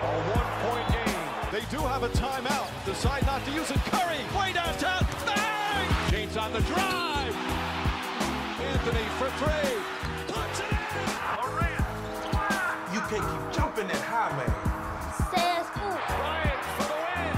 one-point game. They do have a timeout. Decide not to use it. Curry, way downtown. Bang! James on the drive. Anthony for three. Puts it in. Durant. You can't keep jumping that high, man. C'est fou. Bryant for the win.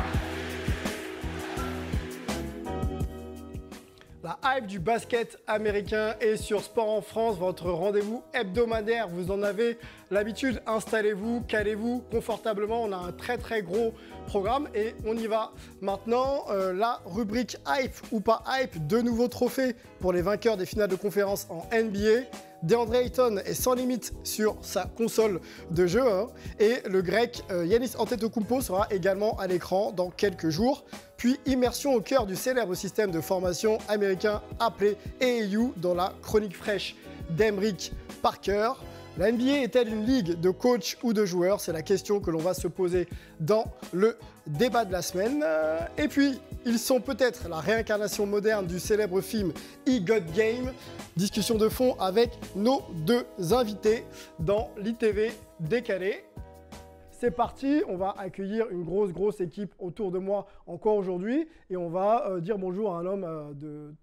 La hype du basket américain est sur Sport en France, votre rendez-vous hebdomadaire. Vous en avez l'habitude, installez-vous, calez-vous confortablement. On a un très gros programme et on y va. Maintenant, la rubrique hype ou pas hype, de nouveaux trophées pour les vainqueurs des finales de conférence en NBA. DeAndre Ayton est sans limite sur sa console de jeu hein, et le grec Giannis Antetokounmpo sera également à l'écran dans quelques jours. Puis immersion au cœur du célèbre système de formation américain appelé AAU dans la chronique fraîche d'Emric Parker. La NBA est-elle une ligue de coachs ou de joueurs? C'est la question que l'on va se poser dans le débat de la semaine. Et puis, ils sont peut-être la réincarnation moderne du célèbre film He Got Game. Discussion de fond avec nos deux invités dans l'ITV décalé. C'est parti, on va accueillir une grosse équipe autour de moi encore aujourd'hui et on va dire bonjour à un homme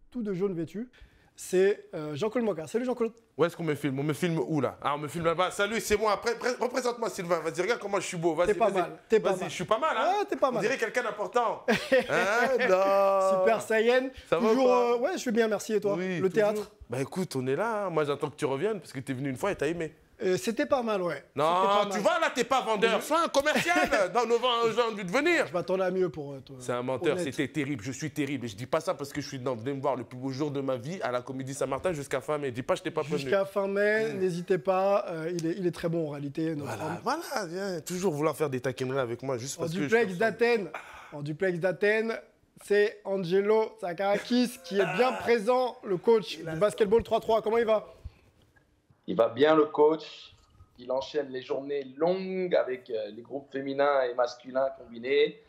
tout de jaune vêtu. C'est Jean-Claude Moka. Salut Jean-Claude. Où est-ce qu'on me filme? On me filme où là? Ah, on me filme là-bas. Salut, c'est moi. Représente-moi Sylvain. Vas-y, regarde comment je suis beau. Vas-y, T'es pas mal. T'es pas mal. Je suis pas mal, hein? Ouais, t'es pas mal. On dirait quelqu'un d'important. Hein? Non. Super Saiyan. Ça va toujours, ou pas? ouais, je vais bien, merci. Et toi? Oui, le toujours. théâtre? Bah écoute, on est là. Hein. Moi, j'attends que tu reviennes parce que t'es venu une fois et t'as aimé. C'était pas mal, ouais. Non, tu vois, là, t'es pas vendeur. Sois un commercial. Dans nos gens ont envie de venir. Je m'attendais à mieux pour toi. C'est un menteur, honnête. c'était terrible, je suis terrible. Et je dis pas ça parce que je suis dedans. Venez me voir le plus beau jour de ma vie à la Comédie Saint-Martin jusqu'à fin mai. Dis pas, je t'ai pas prévenu. Jusqu'à fin mai, n'hésitez pas. Il est très bon en réalité. Notre homme. Voilà, viens, toujours vouloir faire des taquineries avec moi juste En parce que duplex d'Athènes. En duplex d'Athènes, c'est Angelo Sakarakis qui est bien présent, le coach du basketball 3-3. Comment il va? Il va bien, le coach. Il enchaîne les journées longues avec les groupes féminins et masculins combinés.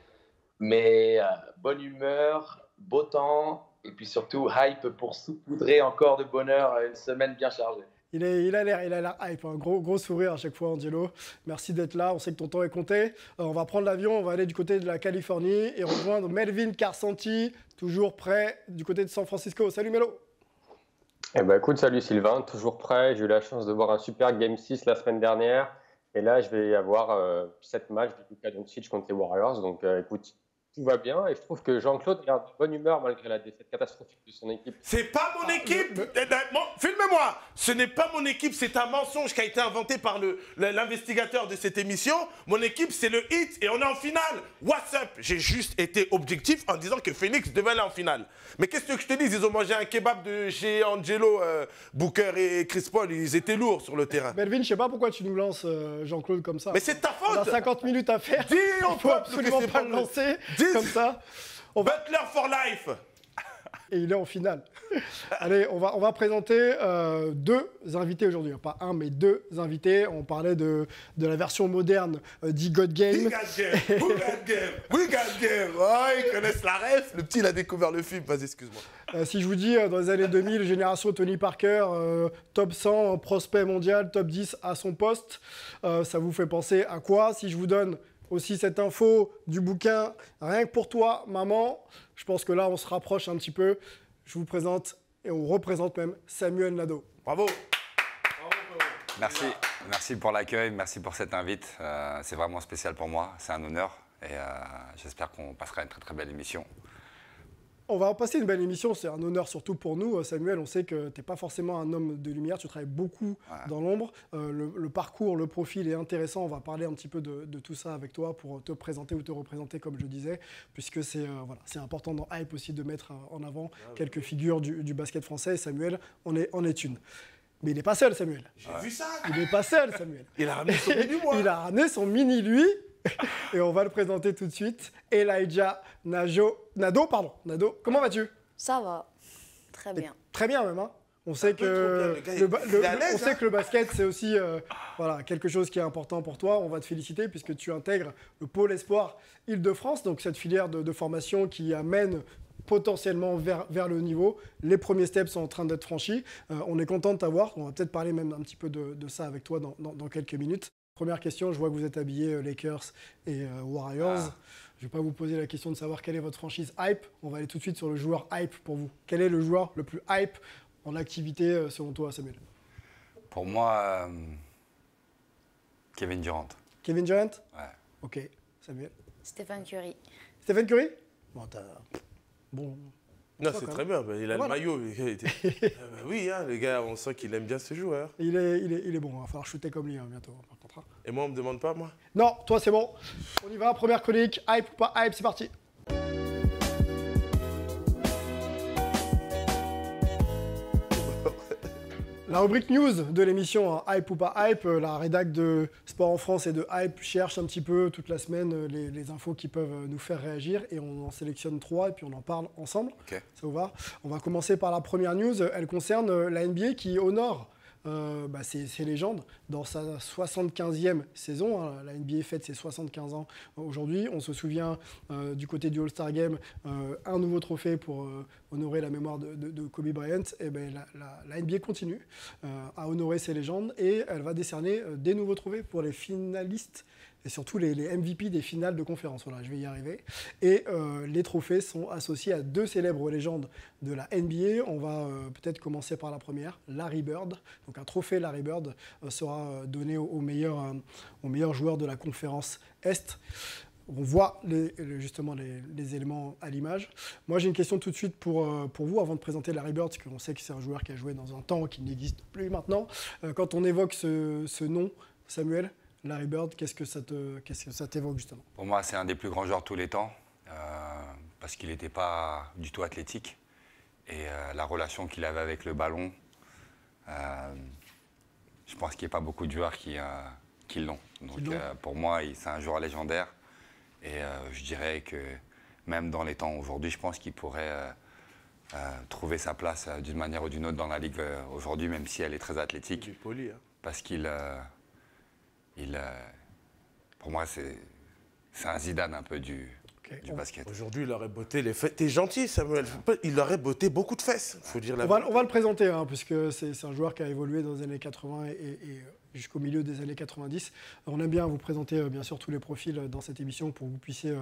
Mais bonne humeur, beau temps et puis surtout hype pour saupoudrer encore de bonheur une semaine bien chargée. Il a l'air hype, un gros sourire à chaque fois, Angelo. Merci d'être là, on sait que ton temps est compté. On va prendre l'avion, on va aller du côté de la Californie et rejoindre Melvin Carsanti, toujours prêt du côté de San Francisco. Salut Melo. Eh ben, écoute, salut Sylvain, toujours prêt. J'ai eu la chance de voir un super Game 6 la semaine dernière. Et là, je vais y avoir 7 matchs du Luka Doncic contre les Warriors. Donc, écoute, tout va bien. Et je trouve que Jean-Claude garde de bonne humeur malgré la défaite catastrophique de son équipe. c'est pas mon équipe. Filme-moi. Ce n'est pas mon équipe, c'est un mensonge qui a été inventé par l'investigateur de cette émission. Mon équipe, c'est le Heat et on est en finale. What's up? J'ai juste été objectif en disant que Phoenix devait aller en finale. Mais qu'est-ce que je te dis? Ils ont mangé un kebab de chez Angelo, Booker et Chris Paul. Ils étaient lourds sur le terrain. Melvin, je sais pas pourquoi tu nous lances Jean-Claude comme ça. Mais c'est ta On a faute. 50 minutes à faire. Dis Il faut absolument pas le lancer comme ça. Butler for life. Et il est en finale. Allez, on va présenter deux invités aujourd'hui. Pas un, mais deux invités. On parlait de la version moderne d'He Got Game. We got game. We got game. We got game. Oh, ils connaissent la ref. Le petit, il a découvert le film. Vas-y, excuse-moi. Si je vous dis, dans les années 2000, génération Tony Parker, top 100, prospect mondial, top 10 à son poste, ça vous fait penser à quoi? Si je vous donne aussi cette info du bouquin, rien que pour toi, maman, je pense que là, on se rapproche un petit peu. Je vous présente, et on représente même, Samuel Nadeau. Bravo. Merci pour l'accueil, merci pour cette invite. C'est vraiment spécial pour moi, c'est un honneur. Et j'espère qu'on passera une très belle émission. On va passer une belle émission, c'est un honneur surtout pour nous. Samuel, on sait que tu n'es pas forcément un homme de lumière, tu travailles beaucoup dans l'ombre. Le parcours, le profil est intéressant, on va parler un petit peu de tout ça avec toi pour te présenter ou te représenter comme je disais, puisque c'est important dans Hype aussi de mettre en avant quelques figures du basket français. Samuel en est une. Mais il n'est pas seul, Samuel. J'ai vu ça. Il n'est pas seul, Samuel. Il a ramené son mini, moi. Il a ramené son mini, lui. Et on va le présenter tout de suite. Elijah Nadeau. Nadeau, comment vas-tu? Ça va. Très bien. Très bien même. Hein. On sait que le basket, c'est aussi quelque chose qui est important pour toi. On va te féliciter puisque tu intègres le pôle espoir Île-de-France, donc cette filière de formation qui amène potentiellement vers le niveau. Les premiers steps sont en train d'être franchis. On est content de t'avoir. On va peut-être parler même un petit peu de ça avec toi dans quelques minutes. Première question, je vois que vous êtes habillés Lakers et Warriors. Je ne vais pas vous poser la question de savoir quelle est votre franchise hype. On va aller tout de suite sur le joueur hype pour vous. Quel est le joueur le plus hype en activité selon toi, Samuel? Pour moi, Kevin Durant. Kevin Durant? Ouais. Ok. Samuel? Stephen Curry. Stephen Curry? Bon, bon. Non, c'est très bien. Il a Voilà. le maillot. Oui, hein, le gars, on sent qu'il aime bien ce joueur. Il est bon. Il va falloir shooter comme lui bientôt, par contre. Hein. Et moi, on me demande pas, moi. Non, toi, c'est bon. On y va. Première chronique. Hype ou pas hype, c'est parti. La rubrique news de l'émission, hein, hype ou pas hype, la rédac de Sport en France et de Hype cherche un petit peu toute la semaine les infos qui peuvent nous faire réagir et on en sélectionne 3 et puis on en parle ensemble. Okay. Ça vous va? On va commencer par la première news, elle concerne la NBA qui honore ses légendes dans sa 75e saison. Hein. La NBA fête ses 75 ans aujourd'hui. On se souvient du côté du All-Star Game, un nouveau trophée pour honorer la mémoire de Kobe Bryant. Et ben, la NBA continue à honorer ses légendes et elle va décerner des nouveaux trophées pour les finalistes et surtout les MVP des finales de conférence. Voilà, je vais y arriver. Et les trophées sont associés à 2 célèbres légendes de la NBA. On va peut-être commencer par la première, Larry Bird. Donc un trophée Larry Bird sera donné au meilleur joueur de la conférence Est. On voit justement les éléments à l'image. Moi, j'ai une question tout de suite pour vous, avant de présenter Larry Bird, parce qu'on sait que c'est un joueur qui a joué dans un temps qui n'existe plus maintenant. Quand on évoque ce nom, Samuel, Larry Bird, qu'est-ce que ça t'évoque justement? Pour moi, c'est un des plus grands joueurs de tous les temps, parce qu'il n'était pas du tout athlétique. Et la relation qu'il avait avec le ballon, je pense qu'il n'y a pas beaucoup de joueurs qui l'ont. Donc pour moi, c'est un joueur légendaire. Et je dirais que même dans les temps aujourd'hui, je pense qu'il pourrait trouver sa place d'une manière ou d'une autre dans la Ligue aujourd'hui, même si elle est très athlétique. Il est poli, hein. Parce qu'il... pour moi, c'est un Zidane un peu du basket. Aujourd'hui, il aurait botté les fesses. T'es gentil, Samuel. Il aurait botté beaucoup de fesses, faut dire la vérité. On va le présenter, hein, puisque c'est un joueur qui a évolué dans les années 80 et jusqu'au milieu des années 90. On aime bien vous présenter, bien sûr, tous les profils dans cette émission pour que vous puissiez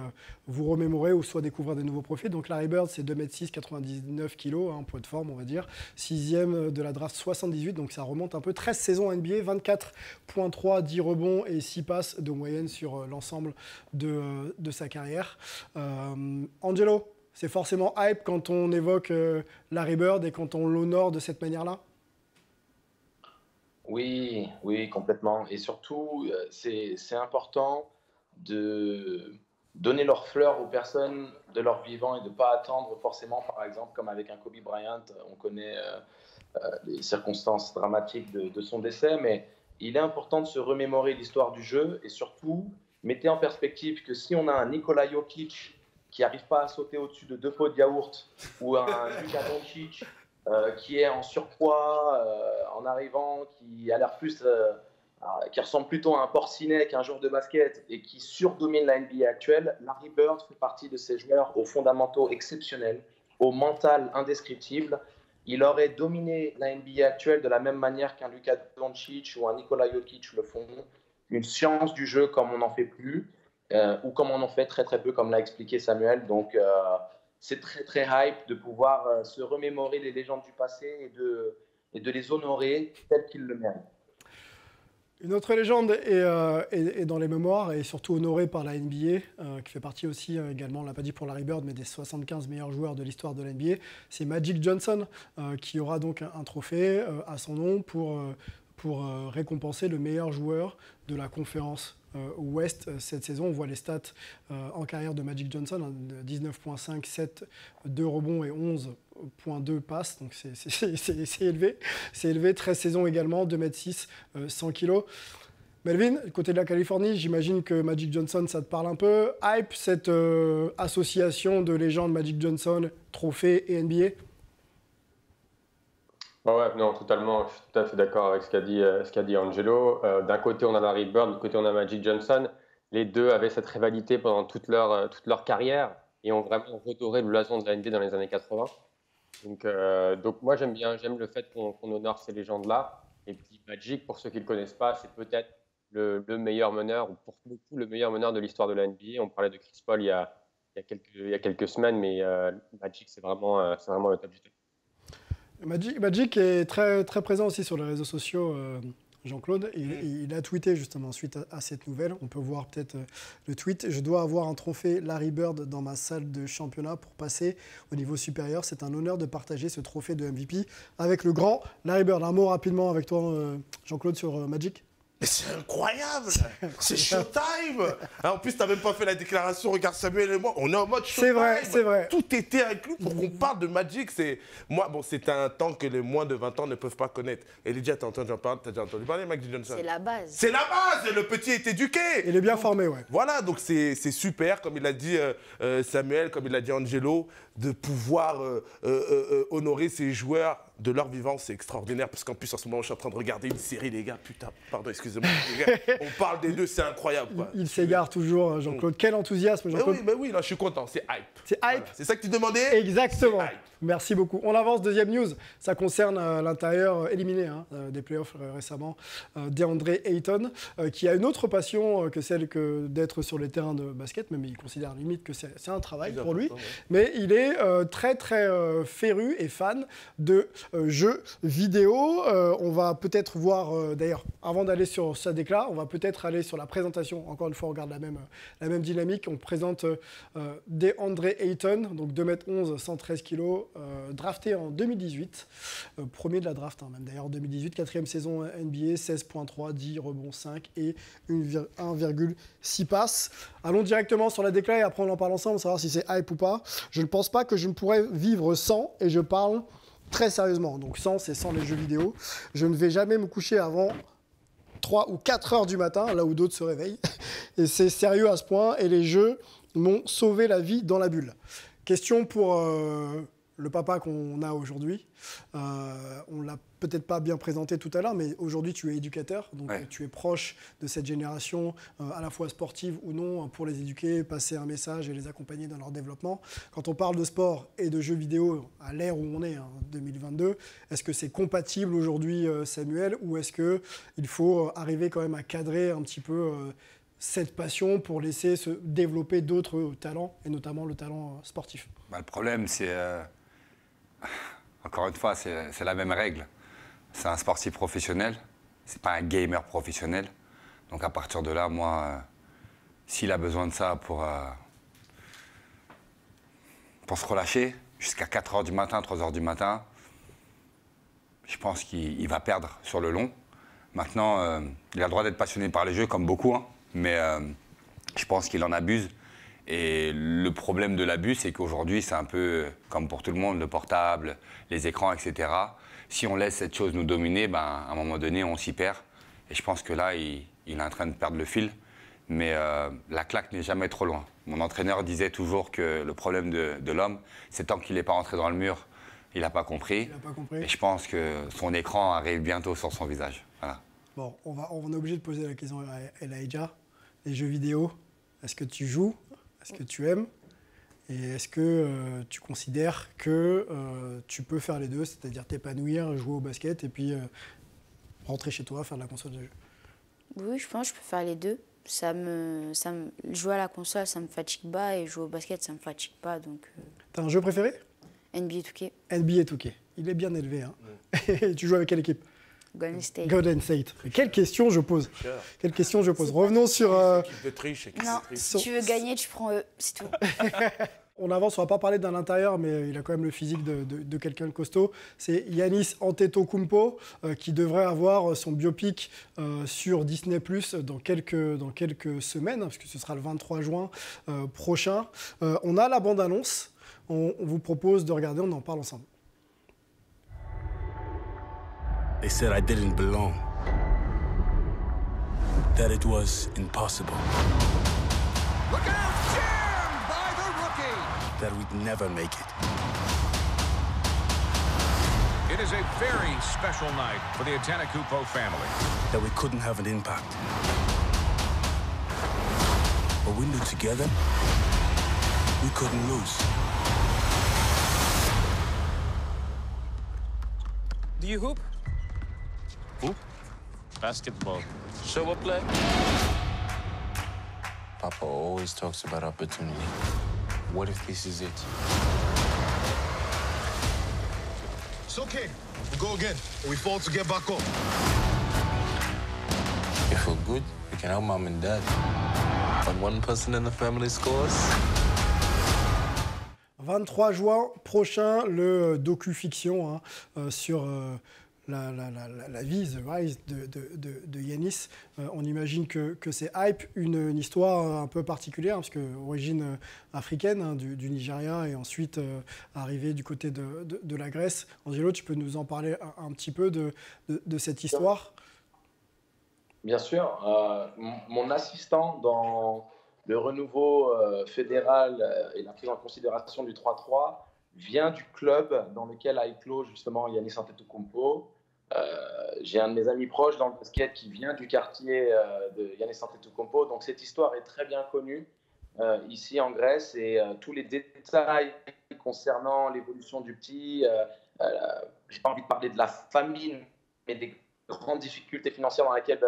vous remémorer ou soit découvrir des nouveaux profils. Donc Larry Bird, c'est 2m6, 99 kg, hein, poids de forme, on va dire. 6e de la draft 78, donc ça remonte un peu. 13 saisons NBA, 24,3, 10 rebonds et 6 passes de moyenne sur l'ensemble de sa carrière. Angelo, c'est forcément hype quand on évoque Larry Bird et quand on l'honore de cette manière-là? Oui, complètement. Et surtout, c'est important de donner leurs fleurs aux personnes de leur vivant et de ne pas attendre forcément, par exemple, comme avec un Kobe Bryant, on connaît les circonstances dramatiques de son décès, mais il est important de se remémorer l'histoire du jeu et surtout, mettez en perspective que si on a un Nikola Jokic qui n'arrive pas à sauter au-dessus de 2 pots de yaourt ou un Luka Doncic qui est en surpoids en arrivant, qui a l'air plus, qui ressemble plutôt à un porcinet qu'un joueur de basket et qui surdomine la NBA actuelle, Larry Bird fait partie de ces joueurs aux fondamentaux exceptionnels, au mental indescriptible. Il aurait dominé la NBA actuelle de la même manière qu'un Luka Doncic ou un Nikola Jokic le font. Une science du jeu comme on n'en fait plus, ou comme on en fait très très peu, comme l'a expliqué Samuel. Donc c'est très très hype de pouvoir se remémorer les légendes du passé et de les honorer telles qu'ils le méritent. Une autre légende est dans les mémoires et surtout honorée par la NBA, qui fait partie aussi également, on ne l'a pas dit pour Larry Bird, mais des 75 meilleurs joueurs de l'histoire de la NBA. C'est Magic Johnson qui aura donc un trophée à son nom pour récompenser le meilleur joueur de la conférence Ouest cette saison. On voit les stats en carrière de Magic Johnson, hein, 19,5, 7, 2 rebonds et 11,2 passes, donc c'est élevé. C'est élevé, 13 saisons également, 2m6, 100 kg. Melvin, côté de la Californie, j'imagine que Magic Johnson, ça te parle un peu. Hype, cette association de légendes Magic Johnson, trophée et NBA? Ouais, non, totalement. Je suis tout à fait d'accord avec ce qu'a dit Angelo. D'un côté, on a Larry Bird, de l'autre côté, on a Magic Johnson. Les deux avaient cette rivalité pendant toute leur carrière et ont vraiment redoré le blason de la NBA dans les années 80. Donc moi, j'aime le fait qu'on honore ces légendes-là. Et puis Magic, pour ceux qui ne le connaissent pas, c'est peut-être le meilleur meneur, ou pour beaucoup le meilleur meneur de l'histoire de la NBA. On parlait de Chris Paul il y a quelques semaines, mais Magic, c'est vraiment le top du top. Magic est très, très présent aussi sur les réseaux sociaux, Jean-Claude. Il a tweeté justement suite à cette nouvelle. On peut voir peut-être le tweet. « Je dois avoir un trophée Larry Bird dans ma salle de championnat pour passer au niveau supérieur. C'est un honneur de partager ce trophée de MVP avec le grand Larry Bird. » Un mot rapidement avec toi, Jean-Claude, sur Magic. Mais c'est incroyable, c'est showtime. En plus, t'as même pas fait la déclaration. Regarde Samuel et moi, on est en mode showtime. C'est vrai. Tout était inclus pour qu'on parle de Magic. C'est un temps que les moins de 20 ans ne peuvent pas connaître. Et Lydia, t'as déjà entendu parler, Magic Johnson? C'est la base. C'est la base. Et le petit est éduqué. Il est bien formé, ouais. Voilà, donc c'est super, comme il a dit Samuel, comme il a dit Angelo, de pouvoir honorer ces joueurs de leur vivant, c'est extraordinaire, parce qu'en plus, en ce moment, je suis en train de regarder une série, les gars. Putain, pardon, excusez-moi, les gars. On parle des deux, c'est incroyable, quoi. Il s'égare toujours, Jean-Claude. Quel enthousiasme, Jean-Claude. Mais oui, là, je suis content, c'est hype. C'est hype. Voilà. C'est ça que tu demandais? Exactement. C'est hype. Merci beaucoup. On avance, deuxième news. Ça concerne l'intérieur éliminé des playoffs récemment, DeAndre Ayton, qui a une autre passion que celle d'être sur les terrains de basket, même il considère limite que c'est un travail pour lui. Ouais. Mais il est très, très féru et fan de jeux vidéo. On va peut-être voir, d'ailleurs, avant d'aller sur sa décla, on va peut-être aller sur la présentation. Encore une fois, on regarde la même dynamique. On présente DeAndre Ayton, donc 2m11, 113 kg. Drafté en 2018, premier de la draft, même d'ailleurs en 2018, 4e saison NBA, 16.3, 10 rebonds 5 et 1,6 passes. Allons directement sur la décla et après on en parle ensemble, savoir si c'est hype ou pas. Je ne pense pas que je ne pourrais vivre sans, et je parle très sérieusement. Donc sans, c'est sans les jeux vidéo. Je ne vais jamais me coucher avant 3 ou 4 heures du matin, là où d'autres se réveillent. Et c'est sérieux à ce point, et les jeux m'ont sauvé la vie dans la bulle. Question pour le papa qu'on a aujourd'hui. On ne l'a peut-être pas bien présenté tout à l'heure, mais aujourd'hui tu es éducateur, donc ouais. Tu es proche de cette génération, à la fois sportive ou non, pour les éduquer, passer un message et les accompagner dans leur développement. Quand on parle de sport et de jeux vidéo à l'ère où on est, 2022, est-ce que c'est compatible aujourd'hui, Samuel, ou est-ce qu'il faut arriver quand même à cadrer un petit peu cette passion pour laisser se développer d'autres talents, et notamment le talent sportif? Le problème, c'est... Encore une fois, c'est la même règle. C'est un sportif professionnel, c'est pas un gamer professionnel. Donc à partir de là, moi, s'il a besoin de ça pour se relâcher jusqu'à 4h du matin, 3h du matin, je pense qu'il va perdre sur le long. Maintenant, il a le droit d'être passionné par les jeux, comme beaucoup, mais je pense qu'il en abuse. Et le problème de l'abus, c'est qu'aujourd'hui, c'est un peu comme pour tout le monde, le portable, les écrans, etc. Si on laisse cette chose nous dominer, à un moment donné, on s'y perd. Et je pense que là, il est en train de perdre le fil. Mais la claque n'est jamais trop loin. Mon entraîneur disait toujours que le problème de l'homme, c'est tant qu'il n'est pas rentré dans le mur, il n'a pas compris. Et je pense que son écran arrive bientôt sur son visage. Voilà. Bon, on est obligé de poser la question à Elijah. Les jeux vidéo, est-ce que tu joues? Est-ce que tu aimes? Et est-ce que tu considères que tu peux faire les deux, c'est-à-dire t'épanouir, jouer au basket et puis rentrer chez toi, faire de la console de jeu? Oui, je pense que je peux faire les deux. Jouer à la console, ça me fatigue pas, et jouer au basket, ça me fatigue pas. Donc. T'as un jeu préféré? NBA 2K. NBA 2K. Il est bien élevé. Et tu joues avec quelle équipe? Golden State. Golden State. Mais quelle question je pose? Quelle question je pose? Revenons sur... Non, si tu veux gagner, tu prends eux, c'est tout. On avance, on va pas parler d'un intérieur, mais il a quand même le physique de quelqu'un de costaud. C'est Giannis Antetokounmpo qui devrait avoir son biopic sur Disney+ dans quelques semaines, parce que ce sera le 23 juin prochain. On a la bande-annonce, on vous propose de regarder, on en parle ensemble. They said I didn't belong, that it was impossible. Look out, jammed by the rookie. That we'd never make it. It is a very special night for the Antetokounmpo family. That we couldn't have an impact. But we knew together, we couldn't lose. Do you hoop? Hoop? Basketball. Show up play. Papa always talks about opportunity. What if this is it? It's okay. We go again. We fall to get back up. If we're good, we can help mom and dad. When one person in the family scores. 23 juin prochain, le docu-fiction sur la vie, The Rise de Giannis. On imagine que c'est hype, une histoire un peu particulière, parce que origine africaine, du Nigeria, et ensuite arrivé du côté de la Grèce. Angelo, tu peux nous en parler un petit peu de cette histoire? Bien sûr. Mon assistant dans le renouveau fédéral et la prise en considération du 3-3 vient du club dans lequel a éclos justement Giannis Antetokounmpo. J'ai un de mes amis proches dans le basket qui vient du quartier de Giannis Antetokounmpo, donc cette histoire est très bien connue ici en Grèce, et tous les détails concernant l'évolution du petit, j'ai pas envie de parler de la famine, mais des grandes difficultés financières dans lesquelles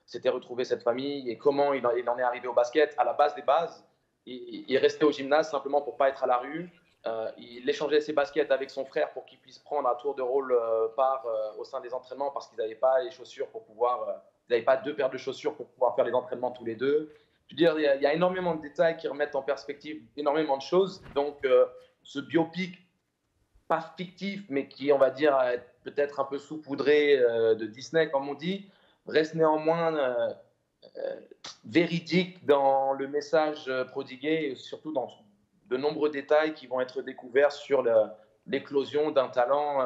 s'était retrouvée cette famille et comment il en est arrivé au basket. À la base des bases, il restait au gymnase simplement pour pas être à la rue. Il échangeait ses baskets avec son frère pour qu'il puisse prendre un tour de rôle au sein des entraînements, parce qu'ils n'avaient pas les chaussures pour pouvoir, ils n'avaient pas 2 paires de chaussures pour pouvoir faire les entraînements tous les deux. Je veux dire, il y a énormément de détails qui remettent en perspective énormément de choses. Donc, ce biopic, pas fictif, mais qui, on va dire, peut-être un peu saupoudré de Disney, comme on dit, reste néanmoins véridique dans le message prodigué, et surtout dans de nombreux détails qui vont être découverts sur l'éclosion d'un talent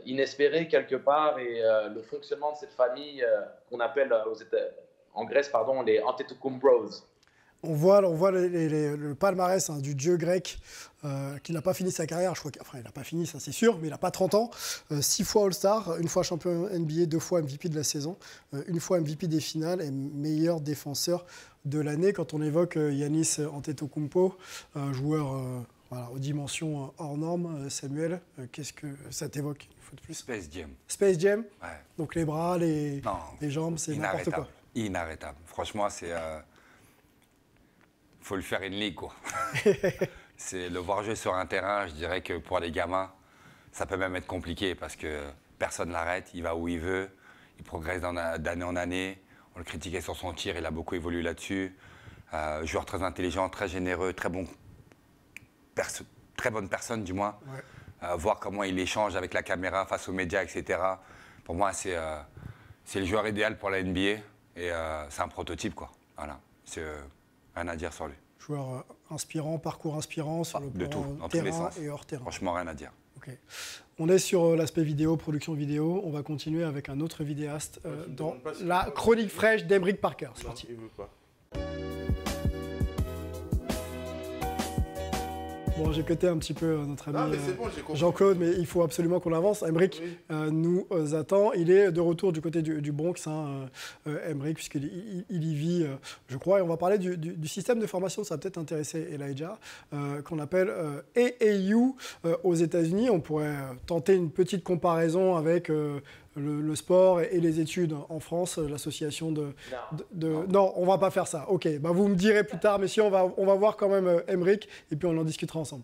inespéré quelque part, et le fonctionnement de cette famille qu'on appelle en Grèce les Antetokounmpos. On voit le palmarès du dieu grec qui n'a pas fini sa carrière, je crois il n'a pas fini, ça c'est sûr, mais il n'a pas 30 ans. 6 fois All-Star, 1 fois champion NBA, 2 fois MVP de la saison, 1 fois MVP des finales et meilleur défenseur de l'année. Quand on évoque Giannis Antetokounmpo, joueur aux dimensions hors normes, Samuel, qu'est-ce que ça t'évoque une fois de plus? Space Jam. Space Jam. Ouais. Donc les bras, les jambes, c'est n'importe quoi. Inarrêtable. Franchement, c'est... faut lui faire une ligue, quoi. C'est le voir jouer sur un terrain, je dirais que pour les gamins, ça peut même être compliqué parce que personne ne l'arrête, il va où il veut, il progresse d'année en année. On le critiquait sur son tir, il a beaucoup évolué là-dessus. Joueur très intelligent, très généreux, très bonne personne du moins. Ouais. Voir comment il échange avec la caméra face aux médias, etc. Pour moi, c'est le joueur idéal pour la NBA et c'est un prototype, quoi. Voilà. C'est rien à dire sur lui. Joueur inspirant, parcours inspirant sur le plan dans terrain et hors terrain. Franchement, rien à dire. Okay. On est sur l'aspect vidéo, production vidéo. On va continuer avec un autre vidéaste dans la chronique fraîche d'Emric Parker. C'est parti. Bon, j'ai coté un petit peu notre ami Jean-Claude, mais il faut absolument qu'on avance. Emric nous attend. Il est de retour du côté du Bronx, Emric, puisqu'il y vit, je crois. Et on va parler du système de formation, ça va peut-être intéresser Elijah, qu'on appelle AAU aux États-Unis. On pourrait tenter une petite comparaison avec le sport et les études en France, l'association Non, on va pas faire ça. Ok, bah vous me direz plus tard, messieurs, on va voir quand même Emric, et puis on en discutera ensemble.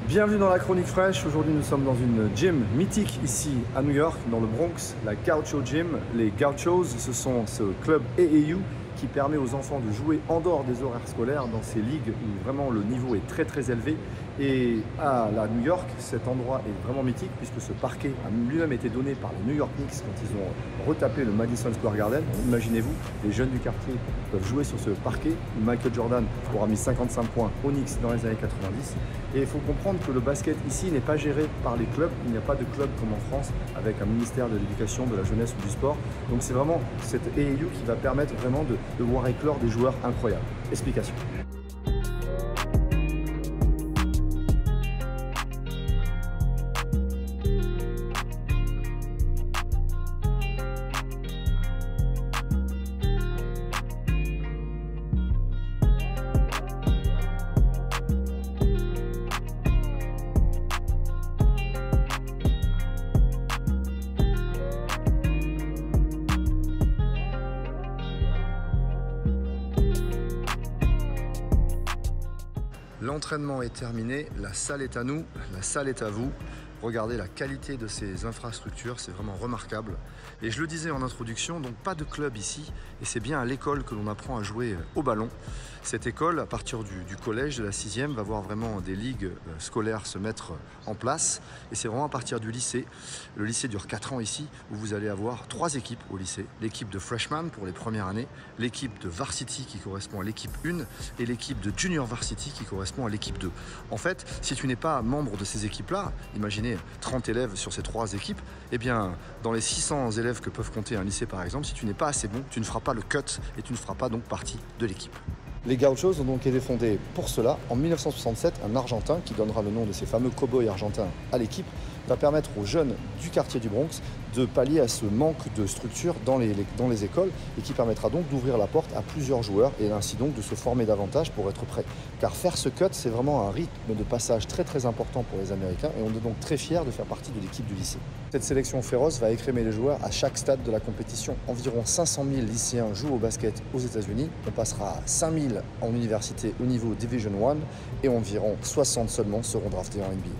Bienvenue dans la chronique fraîche. Aujourd'hui, nous sommes dans une gym mythique ici à New York, dans le Bronx, la Gaucho Gym. Les Gauchos, ce sont ce club AAU qui permet aux enfants de jouer en dehors des horaires scolaires dans ces ligues où vraiment le niveau est très très élevé. Et à la New York, cet endroit est vraiment mythique puisque ce parquet a lui-même été donné par les New York Knicks quand ils ont retapé le Madison Square Garden. Imaginez-vous, les jeunes du quartier peuvent jouer sur ce parquet. Michael Jordan aura mis 55 points aux Knicks dans les années 90. Et il faut comprendre que le basket ici n'est pas géré par les clubs. Il n'y a pas de club comme en France avec un ministère de l'éducation, de la jeunesse ou du sport. Donc c'est vraiment cette AAU qui va permettre vraiment de voir éclore des joueurs incroyables. Explication. L'entraînement est terminé, la salle est à nous, la salle est à vous. Regardez la qualité de ces infrastructures, c'est vraiment remarquable. Et je le disais en introduction, donc pas de club ici, et c'est bien à l'école que l'on apprend à jouer au ballon. Cette école, à partir du collège, de la 6e, va voir vraiment des ligues scolaires se mettre en place. Et c'est vraiment à partir du lycée. Le lycée dure 4 ans ici, où vous allez avoir 3 équipes au lycée. L'équipe de freshman pour les premières années, l'équipe de varsity qui correspond à l'équipe 1, et l'équipe de junior varsity qui correspond à l'équipe 2. En fait, si tu n'es pas membre de ces équipes-là, imaginez 30 élèves sur ces 3 équipes, eh bien, dans les 600 élèves que peuvent compter un lycée par exemple, si tu n'es pas assez bon, tu ne feras pas le cut et tu ne feras pas donc partie de l'équipe. Les Gauchos ont donc été fondés pour cela. En 1967, un Argentin, qui donnera le nom de ces fameux cow-boys argentins à l'équipe, va permettre aux jeunes du quartier du Bronx de pallier à ce manque de structure dans les écoles et qui permettra donc d'ouvrir la porte à plusieurs joueurs et ainsi donc de se former davantage pour être prêt. Car faire ce cut, c'est vraiment un rythme de passage très très important pour les Américains et on est donc très fiers de faire partie de l'équipe du lycée. Cette sélection féroce va écrémer les joueurs à chaque stade de la compétition. Environ 500 000 lycéens jouent au basket aux États-Unis. On passera à 5 000 en université au niveau Division 1 et environ 60 seulement seront draftés en NBA.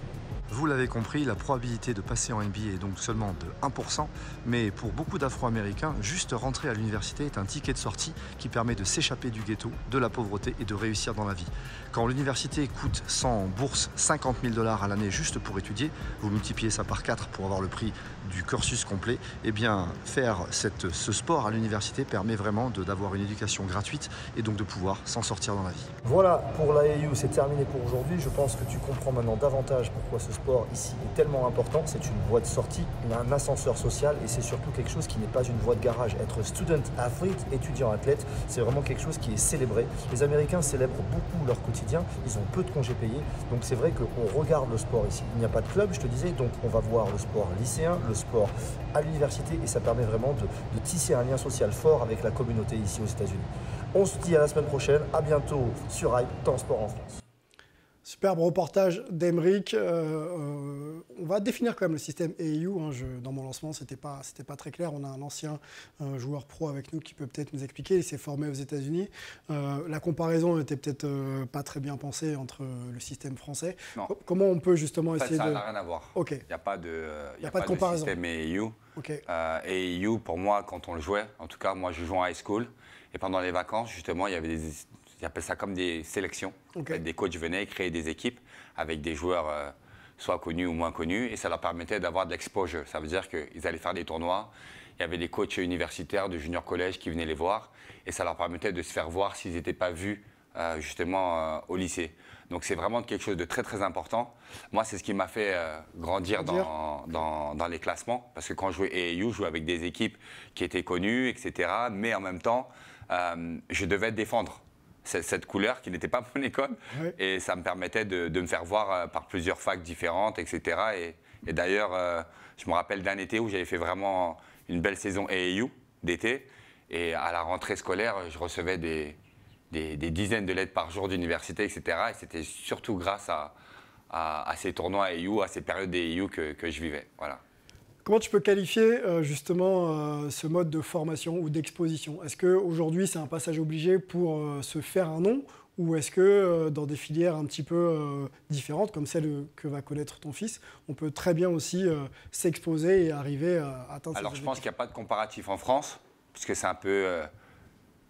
Vous l'avez compris, la probabilité de passer en NBA est donc seulement de 1%, mais pour beaucoup d'Afro-Américains, juste rentrer à l'université est un ticket de sortie qui permet de s'échapper du ghetto, de la pauvreté et de réussir dans la vie. Quand l'université coûte sans bourse 50 000 $ à l'année juste pour étudier, vous multipliez ça par 4 pour avoir le prix du cursus complet, eh bien faire ce sport à l'université permet vraiment d'avoir une éducation gratuite et donc de pouvoir s'en sortir dans la vie. Voilà, pour l'AAU, c'est terminé pour aujourd'hui. Je pense que tu comprends maintenant davantage pourquoi ce sport ici est tellement important. C'est une voie de sortie, un ascenseur social et c'est surtout quelque chose qui n'est pas une voie de garage. Être student athlete, étudiant athlète, c'est vraiment quelque chose qui est célébré. Les Américains célèbrent beaucoup leur quotidien, ils ont peu de congés payés, donc c'est vrai qu'on regarde le sport ici. Il n'y a pas de club, je te disais, donc on va voir le sport lycéen, le sport à l'université et ça permet vraiment de tisser un lien social fort avec la communauté ici aux États-Unis. On se dit à la semaine prochaine, à bientôt sur Hype, dans Sport en France. Superbe reportage d'Emeric. On va définir quand même le système AAU. Dans mon lancement, c'était pas très clair. On a un ancien joueur pro avec nous qui peut peut-être nous expliquer. Il s'est formé aux États-Unis. La comparaison n'était peut-être pas très bien pensée entre le système français. Non. Comment on peut justement essayer ça de... n'a rien à voir. Ok. Il n'y a pas de comparaison. Système AAU. Okay. AAU, pour moi, quand on le jouait, en tout cas, moi, je jouais en high school. Et pendant les vacances, justement, il y avait ils appellent ça comme des sélections. Okay. Des coachs venaient créer des équipes avec des joueurs soit connus ou moins connus et ça leur permettait d'avoir de l'exposure. Ça veut dire qu'ils allaient faire des tournois. Il y avait des coachs universitaires de junior collège qui venaient les voir et ça leur permettait de se faire voir s'ils n'étaient pas vus justement au lycée. Donc c'est vraiment quelque chose de très très important. Moi, c'est ce qui m'a fait grandir dans les classements parce que quand je jouais AAU, je jouais avec des équipes qui étaient connues, etc. Mais en même temps, je devais défendre cette couleur qui n'était pas mon école. Oui. Et ça me permettait de me faire voir par plusieurs facs différentes, etc. Et d'ailleurs, je me rappelle d'un été où j'avais fait vraiment une belle saison AAU d'été. Et à la rentrée scolaire, je recevais des dizaines de lettres par jour d'université, etc. Et c'était surtout grâce à ces tournois AAU, à ces périodes d'AAU que je vivais. Voilà. Comment tu peux qualifier justement ce mode de formation ou d'exposition? Est-ce qu'aujourd'hui c'est un passage obligé pour se faire un nom ou est-ce que dans des filières un petit peu différentes comme celle que va connaître ton fils, on peut très bien aussi s'exposer et arriver à atteindre Alors je pense qu'il n'y a pas de comparatif en France puisque c'est un peu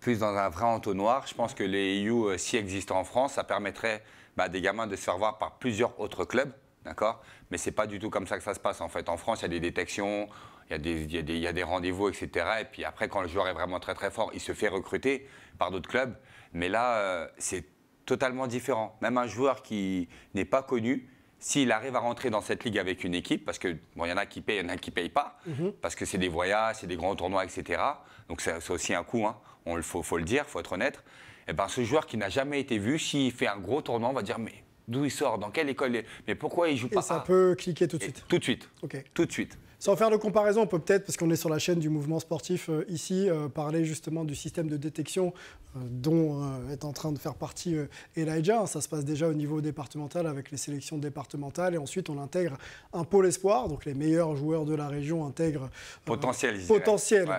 plus dans un vrai entonnoir. Je pense que les AAU, s'y existent en France, ça permettrait des gamins de se faire voir par plusieurs autres clubs. D'accord ? Mais ce n'est pas du tout comme ça que ça se passe. En fait, en France, il y a des détections, il y a des rendez-vous, etc. Et puis après, quand le joueur est vraiment très très fort, il se fait recruter par d'autres clubs. Mais là, c'est totalement différent. Même un joueur qui n'est pas connu, s'il arrive à rentrer dans cette ligue avec une équipe, parce que bon, y en a qui payent, il y en a qui ne payent pas, parce que c'est des voyages, c'est des grands tournois, etc. Donc c'est aussi un coût, hein. Faut le dire, il faut être honnête. Et ben, ce joueur qui n'a jamais été vu, s'il fait un gros tournoi, on va dire d'où il sort, dans quelle école, mais pourquoi il joue pas? Et ça peut cliquer tout de suite. Tout de suite. Okay. Tout de suite. Sans faire de comparaison, on peut peut-être, parce qu'on est sur la chaîne du mouvement sportif ici, parler justement du système de détection dont est en train de faire partie Elijah. Ça se passe déjà au niveau départemental avec les sélections départementales et ensuite on intègre un pôle espoir, donc les meilleurs joueurs de la région intègrent potentiel,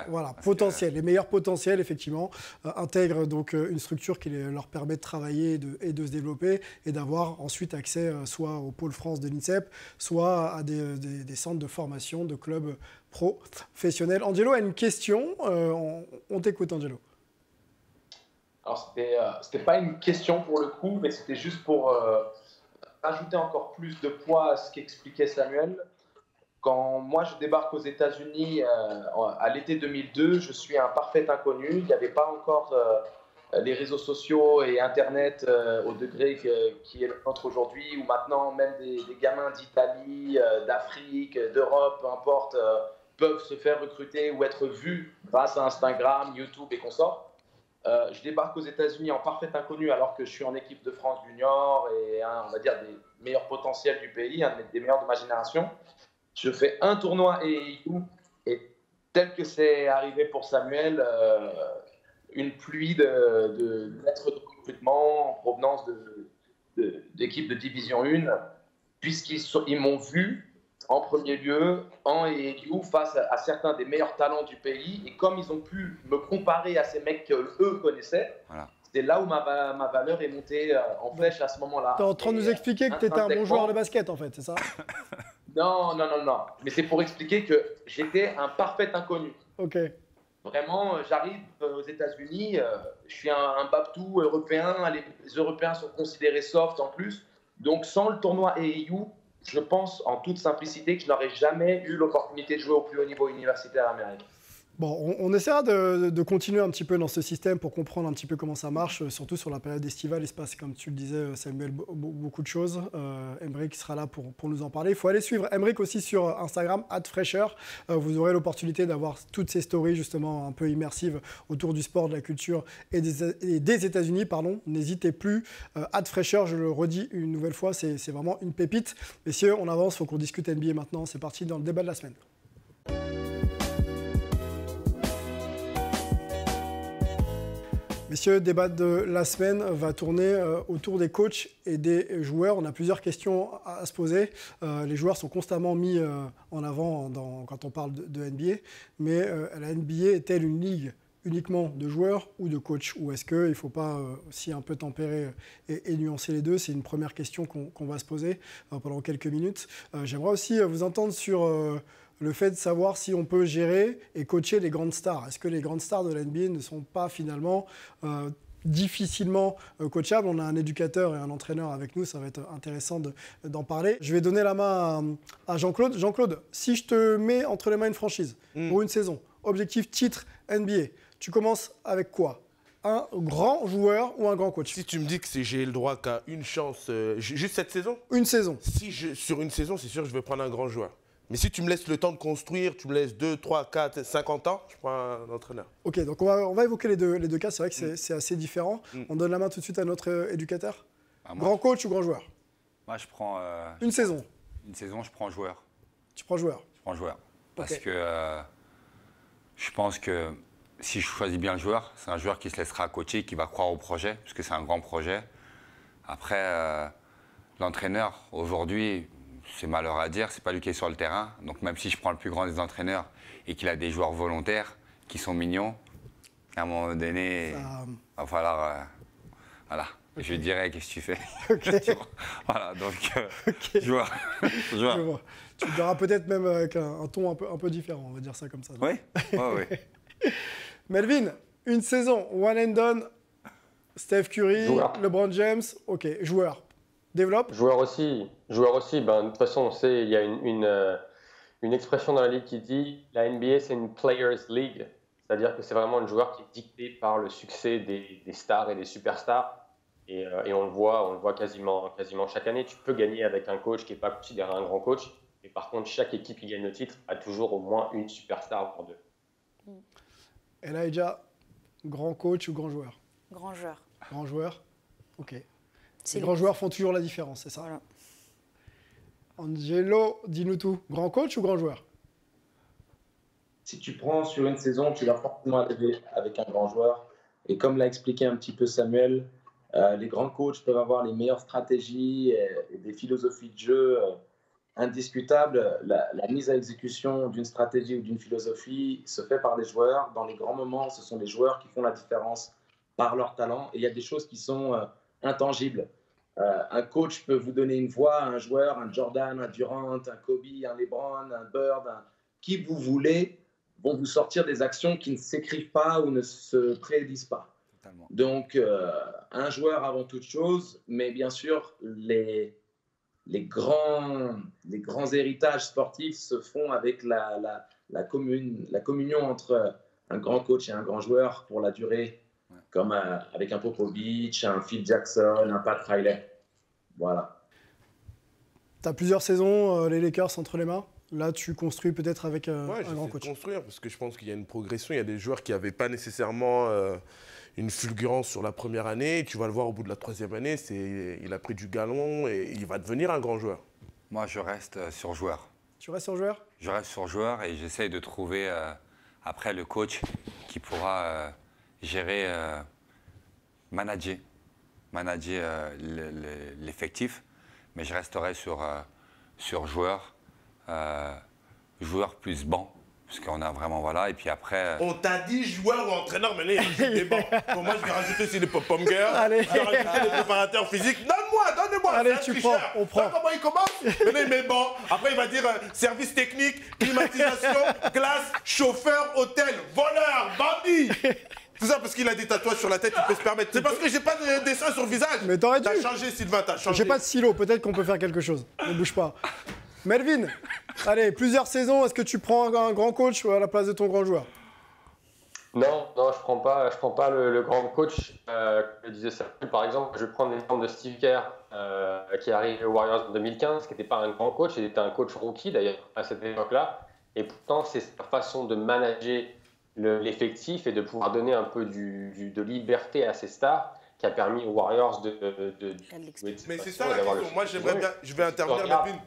voilà, potentiel, les meilleurs potentiels effectivement intègrent donc une structure qui leur permet de travailler et de se développer et d'avoir ensuite accès soit au pôle France de l'INSEP, soit à des centres de formation, de clubs professionnels. Angelo a une question, on t'écoute Angelo. Alors, c'était pas une question pour le coup, mais c'était juste pour ajouter encore plus de poids à ce qu'expliquait Samuel. Quand moi, je débarque aux États-Unis à l'été 2002, je suis un parfait inconnu. Il n'y avait pas encore les réseaux sociaux et Internet au degré qui est le nôtre aujourd'hui, où maintenant, même des gamins d'Italie, d'Afrique, d'Europe, peu importe, peuvent se faire recruter ou être vus grâce à Instagram, YouTube et consorts. Je débarque aux États-Unis en parfait inconnu alors que je suis en équipe de France junior et on va dire des meilleurs potentiels du pays, un des meilleurs de ma génération. Je fais un tournoi AAU et tel que c'est arrivé pour Samuel, une pluie de lettres de recrutement en provenance d'équipes de Division 1, puisqu'ils m'ont vu en premier lieu en AAU face à certains des meilleurs talents du pays. Et comme ils ont pu me comparer à ces mecs qu'eux connaissaient, voilà. C'est là où ma valeur est montée en flèche à ce moment-là. Tu es en train de nous expliquer que tu étais un bon joueur de basket, en fait, c'est ça? Non. Mais c'est pour expliquer que j'étais un parfait inconnu. Ok. Vraiment, j'arrive aux États-Unis, je suis un babtou européen. Les Européens sont considérés soft en plus. Donc, sans le tournoi AAU, je pense en toute simplicité que je n'aurais jamais eu l'opportunité de jouer au plus haut niveau universitaire américain. Bon, on essaiera de continuer un petit peu dans ce système pour comprendre un petit peu comment ça marche, surtout sur la période estivale. Il se passe, comme tu le disais, Samuel, beaucoup de choses. Emric sera là pour nous en parler. Il faut aller suivre Emric aussi sur Instagram, @fraîcheur. Vous aurez l'opportunité d'avoir toutes ces stories justement un peu immersives autour du sport, de la culture et des États-Unis. N'hésitez plus. @fraîcheur, je le redis une nouvelle fois, c'est vraiment une pépite. Messieurs, on avance, il faut qu'on discute NBA maintenant. C'est parti dans le débat de la semaine. Messieurs, le débat de la semaine va tourner autour des coachs et des joueurs. On a plusieurs questions à se poser. Les joueurs sont constamment mis en avant quand on parle de NBA. Mais la NBA est-elle une ligue uniquement de joueurs ou de coachs? Ou est-ce qu'il ne faut pas aussi un peu tempérer et nuancer les deux? C'est une première question qu'on va se poser pendant quelques minutes. J'aimerais aussi vous entendre sur le fait de savoir si on peut gérer et coacher les grandes stars. Est-ce que les grandes stars de la NBA ne sont pas finalement difficilement coachables? On a un éducateur et un entraîneur avec nous, ça va être intéressant d'en parler. Je vais donner la main à Jean-Claude. Jean-Claude, si je te mets entre les mains une franchise pour une saison, objectif titre NBA, tu commences avec quoi? Un grand joueur ou un grand coach? Si tu me dis que j'ai le droit qu'à une chance, juste cette saison? Une saison. Sur une saison, c'est sûr que je vais prendre un grand joueur. Mais si tu me laisses le temps de construire, tu me laisses 2, 3, 4, 50 ans, je prends un entraîneur. Ok, donc on va évoquer les deux cas. C'est vrai que c'est assez différent. On donne la main tout de suite à notre éducateur. Grand coach ou grand joueur? Moi, je prends... une saison. Une saison, je prends joueur. Tu prends joueur? Je prends joueur. Parce que je pense que si je choisis bien le joueur, c'est un joueur qui se laissera coacher, qui va croire au projet, parce que c'est un grand projet. Après, l'entraîneur, aujourd'hui... c'est malheur à dire, c'est pas lui qui est sur le terrain. Donc même si je prends le plus grand des entraîneurs et qu'il a des joueurs volontaires qui sont mignons, à un moment donné, il va falloir... voilà, okay. Je dirais qu'est-ce que tu fais. Okay. Voilà, donc joueur. Je vois. Tu le verras peut-être même avec un ton un peu différent, on va dire ça comme ça. Oui, oui. Melvin, une saison, one and done, Steph Curry, LeBron James, ok, joueur. Développe. Joueur aussi. De toute façon, il y a une expression dans la ligue qui dit la NBA, c'est une Players League. C'est-à-dire que c'est vraiment un joueur qui est dicté par le succès des stars et des superstars. Et on le voit quasiment chaque année. Tu peux gagner avec un coach qui n'est pas considéré un grand coach. Mais par contre, chaque équipe qui gagne le titre a toujours au moins une superstar voire deux. Elijah, grand coach ou grand joueur? Grand joueur. Grand joueur. Ok. Les grands joueurs font toujours la différence, c'est ça? Voilà. Angelo, dis-nous tout. Grand coach ou grand joueur? si tu prends sur une saison, tu vas forcément arriver avec un grand joueur. Et comme l'a expliqué un petit peu Samuel, les grands coachs peuvent avoir les meilleures stratégies et des philosophies de jeu indiscutables. La mise à exécution d'une stratégie ou d'une philosophie se fait par les joueurs. Dans les grands moments, ce sont les joueurs qui font la différence par leur talent. Et il y a des choses qui sont intangibles. Un coach peut vous donner une voix à un joueur, un Jordan, un Durant, un Kobe, un LeBron, un Bird, qui vous voulez, vont vous sortir des actions qui ne s'écrivent pas ou ne se prédisent pas. Totalement. Donc, un joueur avant toute chose, mais bien sûr, les grands héritages sportifs se font avec la communion entre un grand coach et un grand joueur pour la durée, comme avec un Popovich, un Phil Jackson, un Pat Riley. Voilà. Tu as plusieurs saisons, les Lakers entre les mains. Là, tu construis peut-être avec un grand coach. Construire, parce que je pense qu'il y a une progression. Il y a des joueurs qui n'avaient pas nécessairement une fulgurance sur la première année. Et tu vas le voir au bout de la 3e année, il a pris du galon et il va devenir un grand joueur. Moi, je reste sur joueur. Tu restes sur joueur? Je reste sur joueur et j'essaye de trouver après le coach qui pourra gérer, manager l'effectif. Mais je resterai sur joueur. Joueur plus banc, parce qu'on a vraiment, voilà, et puis après... On t'a dit joueur ou entraîneur, mais là, il y a des bancs. Pour moi, je vais rajouter aussi des pop-pom girls, je vais rajouter des préparateurs physiques. Donne-moi. Allez, tu prends, on prend. Comment il commence? Maintenant, il met banc. Après, il va dire service technique, climatisation, glace, chauffeur, hôtel, voleur, bandit. Tout ça parce qu'il a des tatouages sur la tête, il peut se permettre. C'est parce que j'ai pas de dessin sur le visage. Mais t'aurais dû. T'as changé, Sylvain, t'as changé. J'ai pas de stylo, peut-être qu'on peut faire quelque chose. Ne bouge pas. Melvin, allez, plusieurs saisons, est-ce que tu prends un grand coach à la place de ton grand joueur? Non, je prends pas le grand coach. Comme je disais ça, par exemple, je prends l'exemple de Steve Kerr qui est arrivé aux Warriors en 2015, qui n'était pas un grand coach, il était un coach rookie d'ailleurs à cette époque-là. Et pourtant, c'est sa façon de manager l'effectif et de pouvoir donner un peu de liberté à ses stars qui a permis aux Warriors de mais c'est ça la question. Moi, j'aimerais bien, je vais intervenir, Melvin.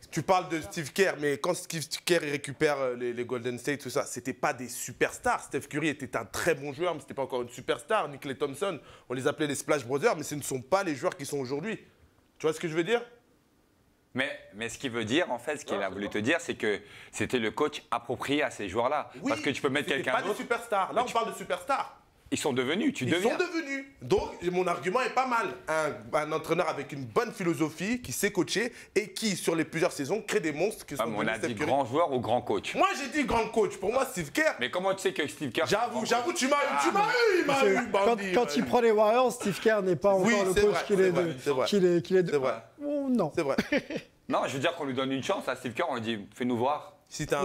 Tu parles de Steve Kerr, mais quand Steve Kerr récupère les Golden State, tout ça, c'était pas des superstars. Steph Curry était un très bon joueur, mais c'était pas encore une superstar. Nick Clay Thompson, on les appelait les Splash Brothers, mais ce ne sont pas les joueurs qui sont aujourd'hui. Tu vois ce que je veux dire? Mais ce qu'il veut dire, en fait, ce qu'il a voulu te dire, c'est que c'était le coach approprié à ces joueurs-là. Oui, parce que tu peux mettre quelqu'un d'autre. Pas des superstars. Là, on parle de superstars. Ils sont devenus, Ils sont devenus. Donc, mon argument est pas mal. Un entraîneur avec une bonne philosophie, qui sait coacher et qui, sur les plusieurs saisons, crée des monstres qui sont on a dit grand joueur ou grand coach. Moi, j'ai dit grand coach. Pour moi, Steve Kerr. Mais comment tu sais que Steve Kerr... J'avoue, tu m'as eu, bandit. Quand il prend les Warriors, Steve Kerr n'est pas encore le coach qu'il est de... C'est vrai. Non. C'est vrai. Non, je veux dire qu'on lui donne une chance à Steve Kerr, on lui dit fais-nous voir.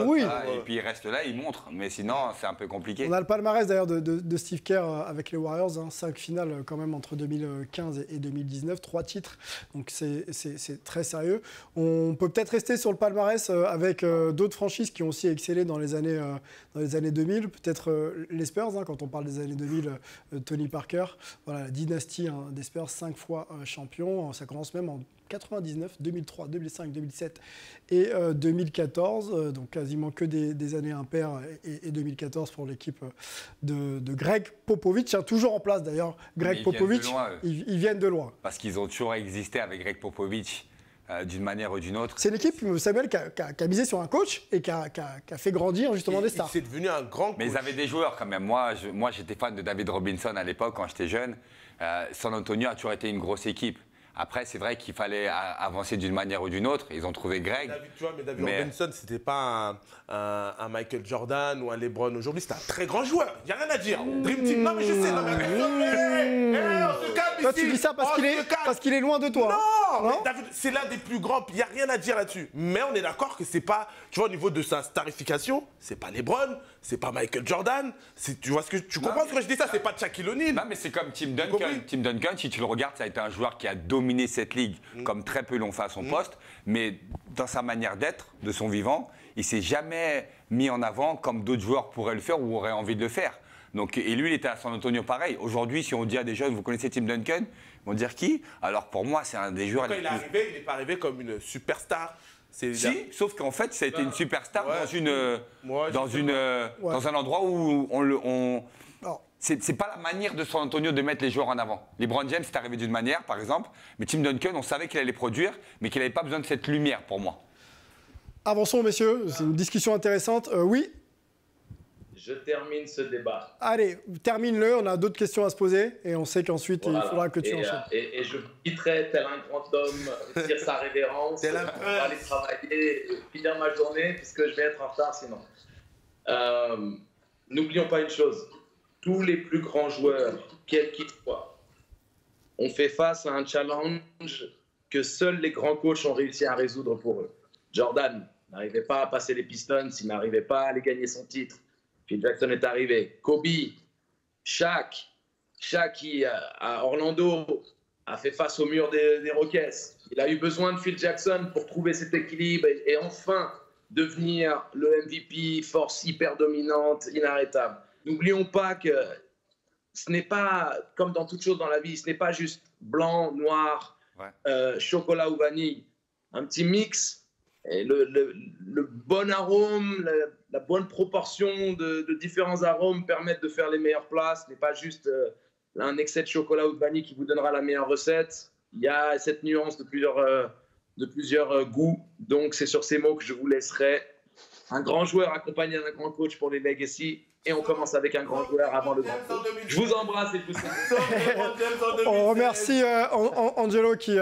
Oui. Et puis il reste là, il montre. Mais sinon, c'est un peu compliqué. On a le palmarès d'ailleurs de Steve Kerr avec les Warriors. 5 finales quand même entre 2015 et 2019. 3 titres. Donc c'est très sérieux. On peut peut-être rester sur le palmarès avec d'autres franchises qui ont aussi excellé dans les années 2000. Peut-être les Spurs, quand on parle des années 2000, Tony Parker. Voilà, la dynastie des Spurs, 5 fois champion. Ça commence même en 99, 2003, 2005, 2007 et 2014, donc quasiment que des années impaires et 2014 pour l'équipe de Greg Popovich, toujours en place d'ailleurs. Greg Popovich, ils viennent de loin. Parce qu'ils ont toujours existé avec Greg Popovich d'une manière ou d'une autre. C'est une équipe, Samuel, qui a misé sur un coach et qui a fait grandir justement des stars. C'est devenu un grand coach. Mais ils avaient des joueurs quand même. Moi, j'étais fan de David Robinson à l'époque quand j'étais jeune. San Antonio a toujours été une grosse équipe. Après, c'est vrai qu'il fallait avancer d'une manière ou d'une autre. Ils ont trouvé Greg. Mais David Robinson, c'était pas un Michael Jordan ou un LeBron aujourd'hui. C'était un très grand joueur. Il n'y a rien à dire. Dream Team. Non, mais je sais. On se calme toi, ici. tu dis ça parce qu'il est loin de toi. Non, David, c'est l'un des plus grands. Il n'y a rien à dire là-dessus. Mais on est d'accord que c'est pas, tu vois, au niveau de sa starification, c'est pas LeBron, c'est pas Michael Jordan. Tu vois tu comprends ce que je dis ça? C'est pas Shaquille O'Neal. Non, mais c'est comme Tim Duncan. Tim Duncan, si tu le regardes, ça a été un joueur qui a dominé cette ligue comme très peu l'ont fait à son poste, mais dans sa manière d'être, de son vivant, il s'est jamais mis en avant comme d'autres joueurs pourraient le faire ou auraient envie de le faire. Donc, et lui, il était à San Antonio pareil. Aujourd'hui, si on dit à des jeunes, vous connaissez Tim Duncan, ils vont dire qui? Alors pour moi, c'est un des joueurs... Quand il est arrivé, il n'est pas arrivé comme une superstar. Si, sauf qu'en fait, ça a été une superstar dans un endroit où c'est pas la manière de San Antonio de mettre les joueurs en avant. LeBron James, c'est arrivé d'une manière, par exemple, mais Tim Duncan, on savait qu'il allait produire, mais qu'il n'avait pas besoin de cette lumière, pour moi. Avançons, messieurs. C'est une discussion intéressante. Oui. Je termine ce débat. Allez, termine-le. On a d'autres questions à se poser et on sait qu'ensuite, il faudra que tu enchaînes. Et je quitterai tel un grand homme, dire sa révérence, pour aller travailler, finir ma journée, puisque je vais être en retard sinon. N'oublions pas une chose. Tous les plus grands joueurs, quels qu'ils soient, ont fait face à un challenge que seuls les grands coachs ont réussi à résoudre pour eux. Jordan n'arrivait pas à passer les Pistons, il n'arrivait pas à aller gagner son titre. Phil Jackson est arrivé. Kobe, Shaq qui, à Orlando, a fait face au mur des Rockets. Il a eu besoin de Phil Jackson pour trouver cet équilibre et enfin devenir le MVP, force hyper dominante, inarrêtable. N'oublions pas que ce n'est pas, comme dans toute chose dans la vie, ce n'est pas juste blanc, noir, chocolat ou vanille. Un petit mix, et le bon arôme, la bonne proportion de différents arômes permettent de faire les meilleures plats. Ce n'est pas juste un excès de chocolat ou de vanille qui vous donnera la meilleure recette. Il y a cette nuance de plusieurs goûts. Donc, c'est sur ces mots que je vous laisserai. Un grand joueur accompagné d'un grand coach pour les legacy. Et on commence avec un grand joueur avant le grand coach. Je vous embrasse et poussez. On remercie Angelo qui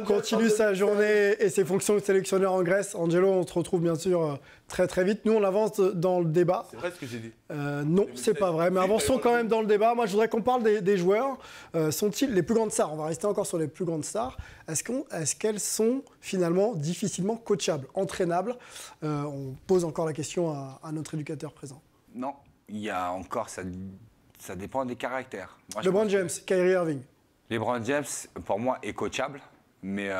continue sa journée et ses fonctions de sélectionneur en Grèce. Angelo, on te retrouve bien sûr très très vite. Nous, on avance dans le débat. C'est vrai ce que j'ai dit. Non, c'est pas vrai. Mais avançons quand même dans le débat. Moi, je voudrais qu'on parle des joueurs. Sont-ils les plus grandes stars? On va rester encore sur les plus grandes stars. Est-ce qu'elles sont finalement difficilement coachables, entraînables? On pose encore la question à notre éducateur présent. Non, il y a encore, ça dépend des caractères. Moi, LeBron James, Kyrie Irving. LeBron James, pour moi, est coachable, mais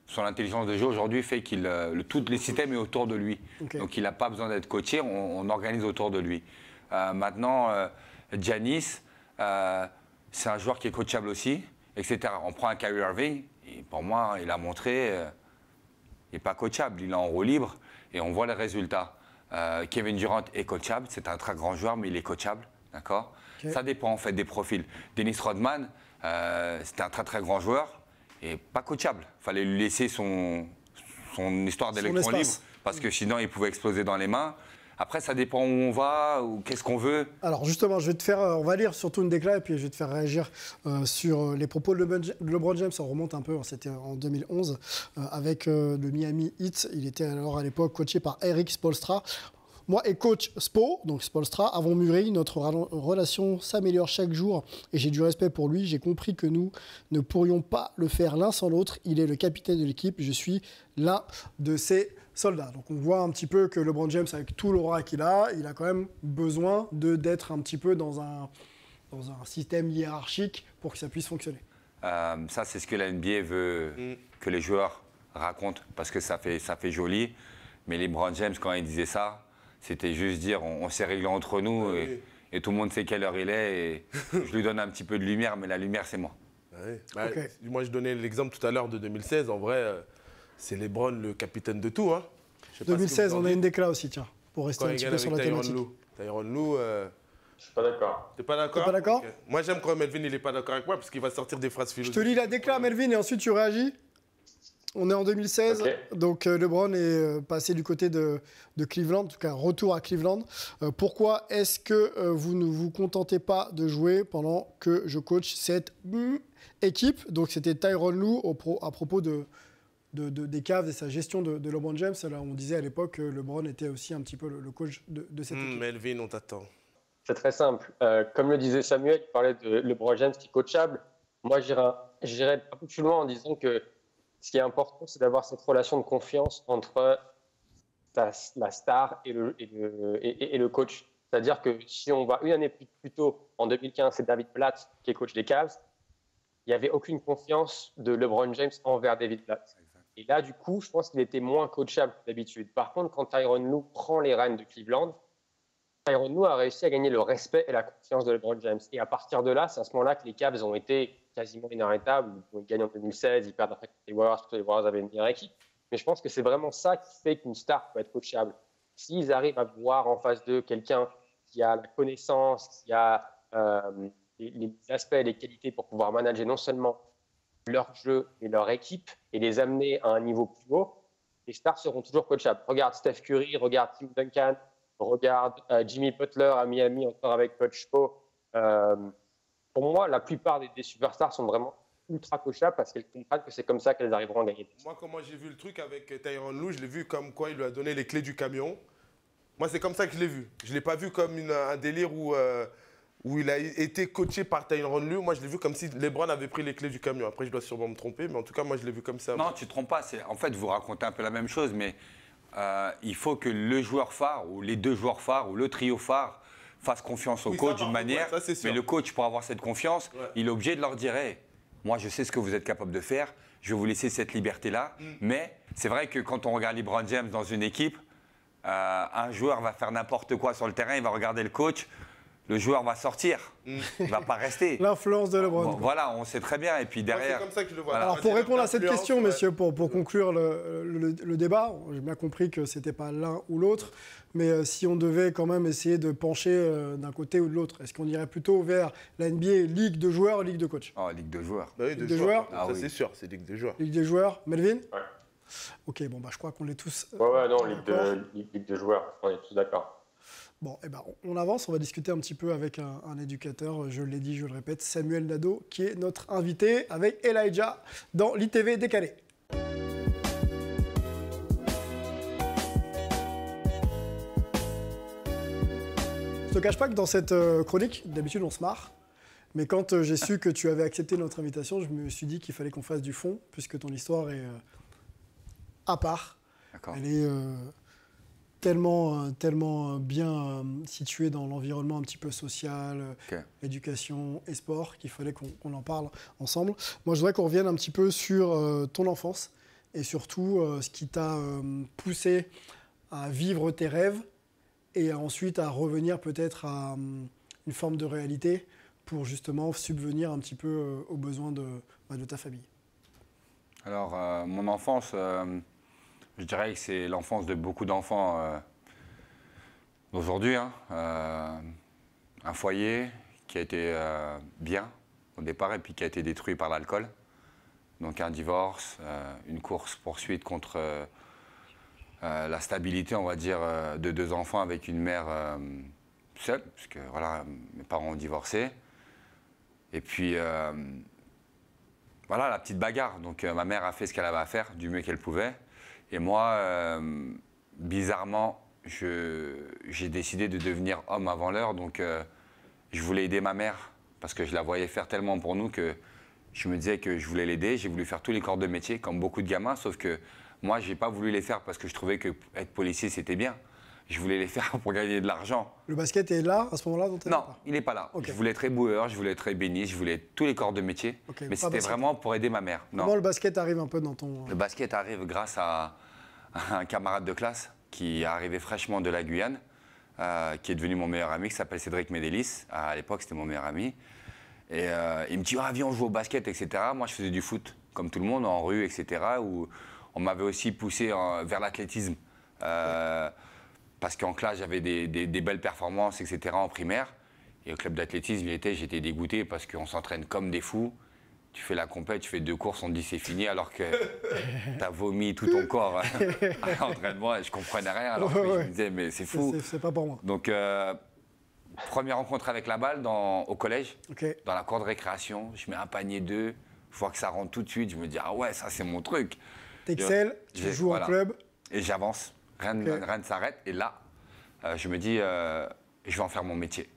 son intelligence de jeu aujourd'hui fait qu'il tous les systèmes est autour de lui. Okay. Donc il n'a pas besoin d'être coaché, on organise autour de lui. Maintenant, Giannis, c'est un joueur qui est coachable aussi, etc. On prend un Kyrie Irving, et pour moi, il a montré, il n'est pas coachable, il est en roue libre, et on voit les résultats. Kevin Durant est coachable, c'est un très grand joueur, mais il est coachable, d'accord. Okay. Ça dépend en fait des profils. Dennis Rodman, c'était un très très grand joueur et pas coachable. Il fallait lui laisser son histoire d'électron libre parce que sinon il pouvait exploser dans les mains. Après, ça dépend où on va ou qu'est-ce qu'on veut. Alors justement, on va lire surtout une déclaration et puis je vais te faire réagir sur les propos de LeBron James. On remonte un peu, c'était en 2011 avec le Miami Heat. Il était alors à l'époque coaché par Eric Spoelstra. Moi et coach Spo, donc Spoelstra, avons mûri. Notre relation s'améliore chaque jour et j'ai du respect pour lui. J'ai compris que nous ne pourrions pas le faire l'un sans l'autre. Il est le capitaine de l'équipe. Je suis l'un de ses soldats. Donc on voit un petit peu que LeBron James, avec tout l'aura qu'il a, il a quand même besoin d'être un petit peu dans un système hiérarchique pour que ça puisse fonctionner. Ça, c'est ce que la NBA veut que les joueurs racontent parce que ça fait joli. Mais LeBron James, quand il disait ça, c'était juste dire on s'est réglé entre nous et tout le monde sait quelle heure il est. Et je lui donne un petit peu de lumière, mais la lumière, c'est moi. Okay. Moi, je donnais l'exemple tout à l'heure de 2016. En vrai, c'est LeBron le capitaine de tout. Hein. 2016, on a une décla aussi, tiens, pour rester un petit peu sur la thématique. Tyronn Lue. Je suis pas d'accord. T'es pas d'accord? T'es pas d'accord? Okay. Moi, j'aime quand Melvin, il est pas d'accord avec moi parce qu'il va sortir des phrases philosophiques. Je te lis la décla, Melvin, et ensuite tu réagis. On est en 2016, donc LeBron est passé du côté de Cleveland, en tout cas retour à Cleveland. Pourquoi est-ce que vous ne vous contentez pas de jouer pendant que je coach cette équipe? Donc c'était Tyronn Lue à propos des Cavs et sa gestion de LeBron James. Là, on disait à l'époque que LeBron était aussi un petit peu le coach de cette équipe. Melvin, on t'attend. C'est très simple. Comme le disait Samuel, il parlait de LeBron James qui est coachable. Moi, j'irais un peu plus loin en disant que ce qui est important, c'est d'avoir cette relation de confiance entre la star et le coach. C'est-à-dire que si on va une année plus tôt, en 2015, c'est David Blatt qui est coach des Cavs, il n'y avait aucune confiance de LeBron James envers David Blatt. Et là, du coup, je pense qu'il était moins coachable que d'habitude. Par contre, quand Tyronn Lue prend les rênes de Cleveland, Tyronn Lue a réussi à gagner le respect et la confiance de LeBron James. Et à partir de là, c'est à ce moment-là que les Cavs ont été quasiment inarrêtables. Ils gagnent en 2016, ils perdent après les Warriors, parce que les Warriors avaient une meilleure équipe. Mais je pense que c'est vraiment ça qui fait qu'une star peut être coachable. S'ils arrivent à voir en face d'eux quelqu'un qui a la connaissance, qui a les aspects, les qualités pour pouvoir manager non seulement leur jeu et leur équipe et les amener à un niveau plus haut, les stars seront toujours coachables. Regarde Steph Curry, regarde Tim Duncan, regarde Jimmy Butler à Miami encore avec Coach Spo. Pour moi, la plupart des superstars sont vraiment ultra coachables parce qu'elles comprennent que c'est comme ça qu'elles arriveront à gagner. Moi, comment j'ai vu le truc avec Tyronn Lue, je l'ai vu comme quoi il lui a donné les clés du camion. Moi, c'est comme ça que je l'ai vu. Je ne l'ai pas vu comme un délire où il a été coaché par Tyronn Lue. Moi, je l'ai vu comme si LeBron avait pris les clés du camion. Après, je dois sûrement me tromper, mais en tout cas, moi, je l'ai vu comme ça. Non, tu ne te trompes pas. En fait, vous racontez un peu la même chose, mais il faut que le joueur phare, ou les deux joueurs phares, ou le trio phare, fasse confiance au coach d'une manière. Ouais, mais le coach, pour avoir cette confiance, il est obligé de leur dire hey, moi, je sais ce que vous êtes capable de faire. Je vais vous laisser cette liberté-là. Mais c'est vrai que quand on regarde LeBron James dans une équipe, un joueur va faire n'importe quoi sur le terrain, il va regarder le coach, le joueur va sortir, il ne va pas rester. L'influence de LeBron. Voilà, on sait très bien. Et puis derrière. C'est comme ça que je le vois. Voilà. Alors pour répondre à cette question, messieurs, pour conclure le débat, j'ai bien compris que ce n'était pas l'un ou l'autre, mais si on devait quand même essayer de pencher d'un côté ou de l'autre, est-ce qu'on irait plutôt vers la NBA, ligue de joueurs, ligue de coach? Oh, ligue de joueurs. Bah oui, ligue de joueurs. Ça, c'est sûr, c'est ligue de joueurs. Ligue des joueurs. Melvin? Ouais. Ok, bon, bah, je crois qu'on est tous. Non, ligue de joueurs, on est tous d'accord. Bon, eh ben, on avance, on va discuter un petit peu avec un éducateur, je l'ai dit, je le répète, Samuel Nadeau, qui est notre invité avec Elijah dans l'ITV décalé. Je te cache pas que dans cette chronique, d'habitude on se marre, mais quand j'ai su que tu avais accepté notre invitation, je me suis dit qu'il fallait qu'on fasse du fond, puisque ton histoire est à part. Elle est tellement bien située dans l'environnement un petit peu social, éducation et sport, qu'il fallait qu'on en parle ensemble. Moi, je voudrais qu'on revienne un petit peu sur ton enfance et surtout ce qui t'a poussé à vivre tes rêves et ensuite à revenir peut-être à une forme de réalité pour justement subvenir un petit peu aux besoins de ta famille. Alors, mon enfance, je dirais que c'est l'enfance de beaucoup d'enfants d'aujourd'hui. Un foyer qui a été bien au départ et puis qui a été détruit par l'alcool. Donc un divorce, une course-poursuite contre la stabilité, on va dire, de deux enfants avec une mère seule, puisque voilà, mes parents ont divorcé. Et puis, voilà, la petite bagarre. Donc ma mère a fait ce qu'elle avait à faire, du mieux qu'elle pouvait. Et moi, bizarrement, j'ai décidé de devenir homme avant l'heure. Donc je voulais aider ma mère, parce que je la voyais faire tellement pour nous que je me disais que je voulais l'aider. J'ai voulu faire tous les corps de métier, comme beaucoup de gamins, sauf que moi, je n'ai pas voulu les faire parce que je trouvais qu'être policier, c'était bien. Je voulais les faire pour gagner de l'argent. Le basket est là, à ce moment-là? Non, il n'est pas là. Okay. Je voulais être éboueur, je voulais être ébéniste, je voulais tous les corps de métier. Okay, mais c'était vraiment pour aider ma mère. Comment le basket arrive un peu dans ton... Le basket arrive grâce à un camarade de classe qui est arrivé fraîchement de la Guyane, qui est devenu mon meilleur ami, qui s'appelle Cédric Médélis. À l'époque, c'était mon meilleur ami. Et il me dit, ah, viens, on joue au basket, etc. Moi, je faisais du foot, comme tout le monde, en rue, etc. Où on m'avait aussi poussé vers l'athlétisme. Parce qu'en classe, j'avais des belles performances, etc. en primaire. Et au club d'athlétisme, j'étais dégoûté parce qu'on s'entraîne comme des fous. Tu fais la compète, tu fais 2 courses, on te dit c'est fini, alors que tu as vomi tout ton corps à l'entraînement et je comprenais rien. Alors je me disais, mais c'est fou. C'est pas pour moi. Donc, première rencontre avec la balle au collège, dans la cour de récréation. Je mets un panier 2, je vois que ça rentre tout de suite. Je me dis, ah ouais, ça c'est mon truc. T'excelles, tu joues en club. Et j'avance, rien ne s'arrête. Et là, je me dis, je vais en faire mon métier.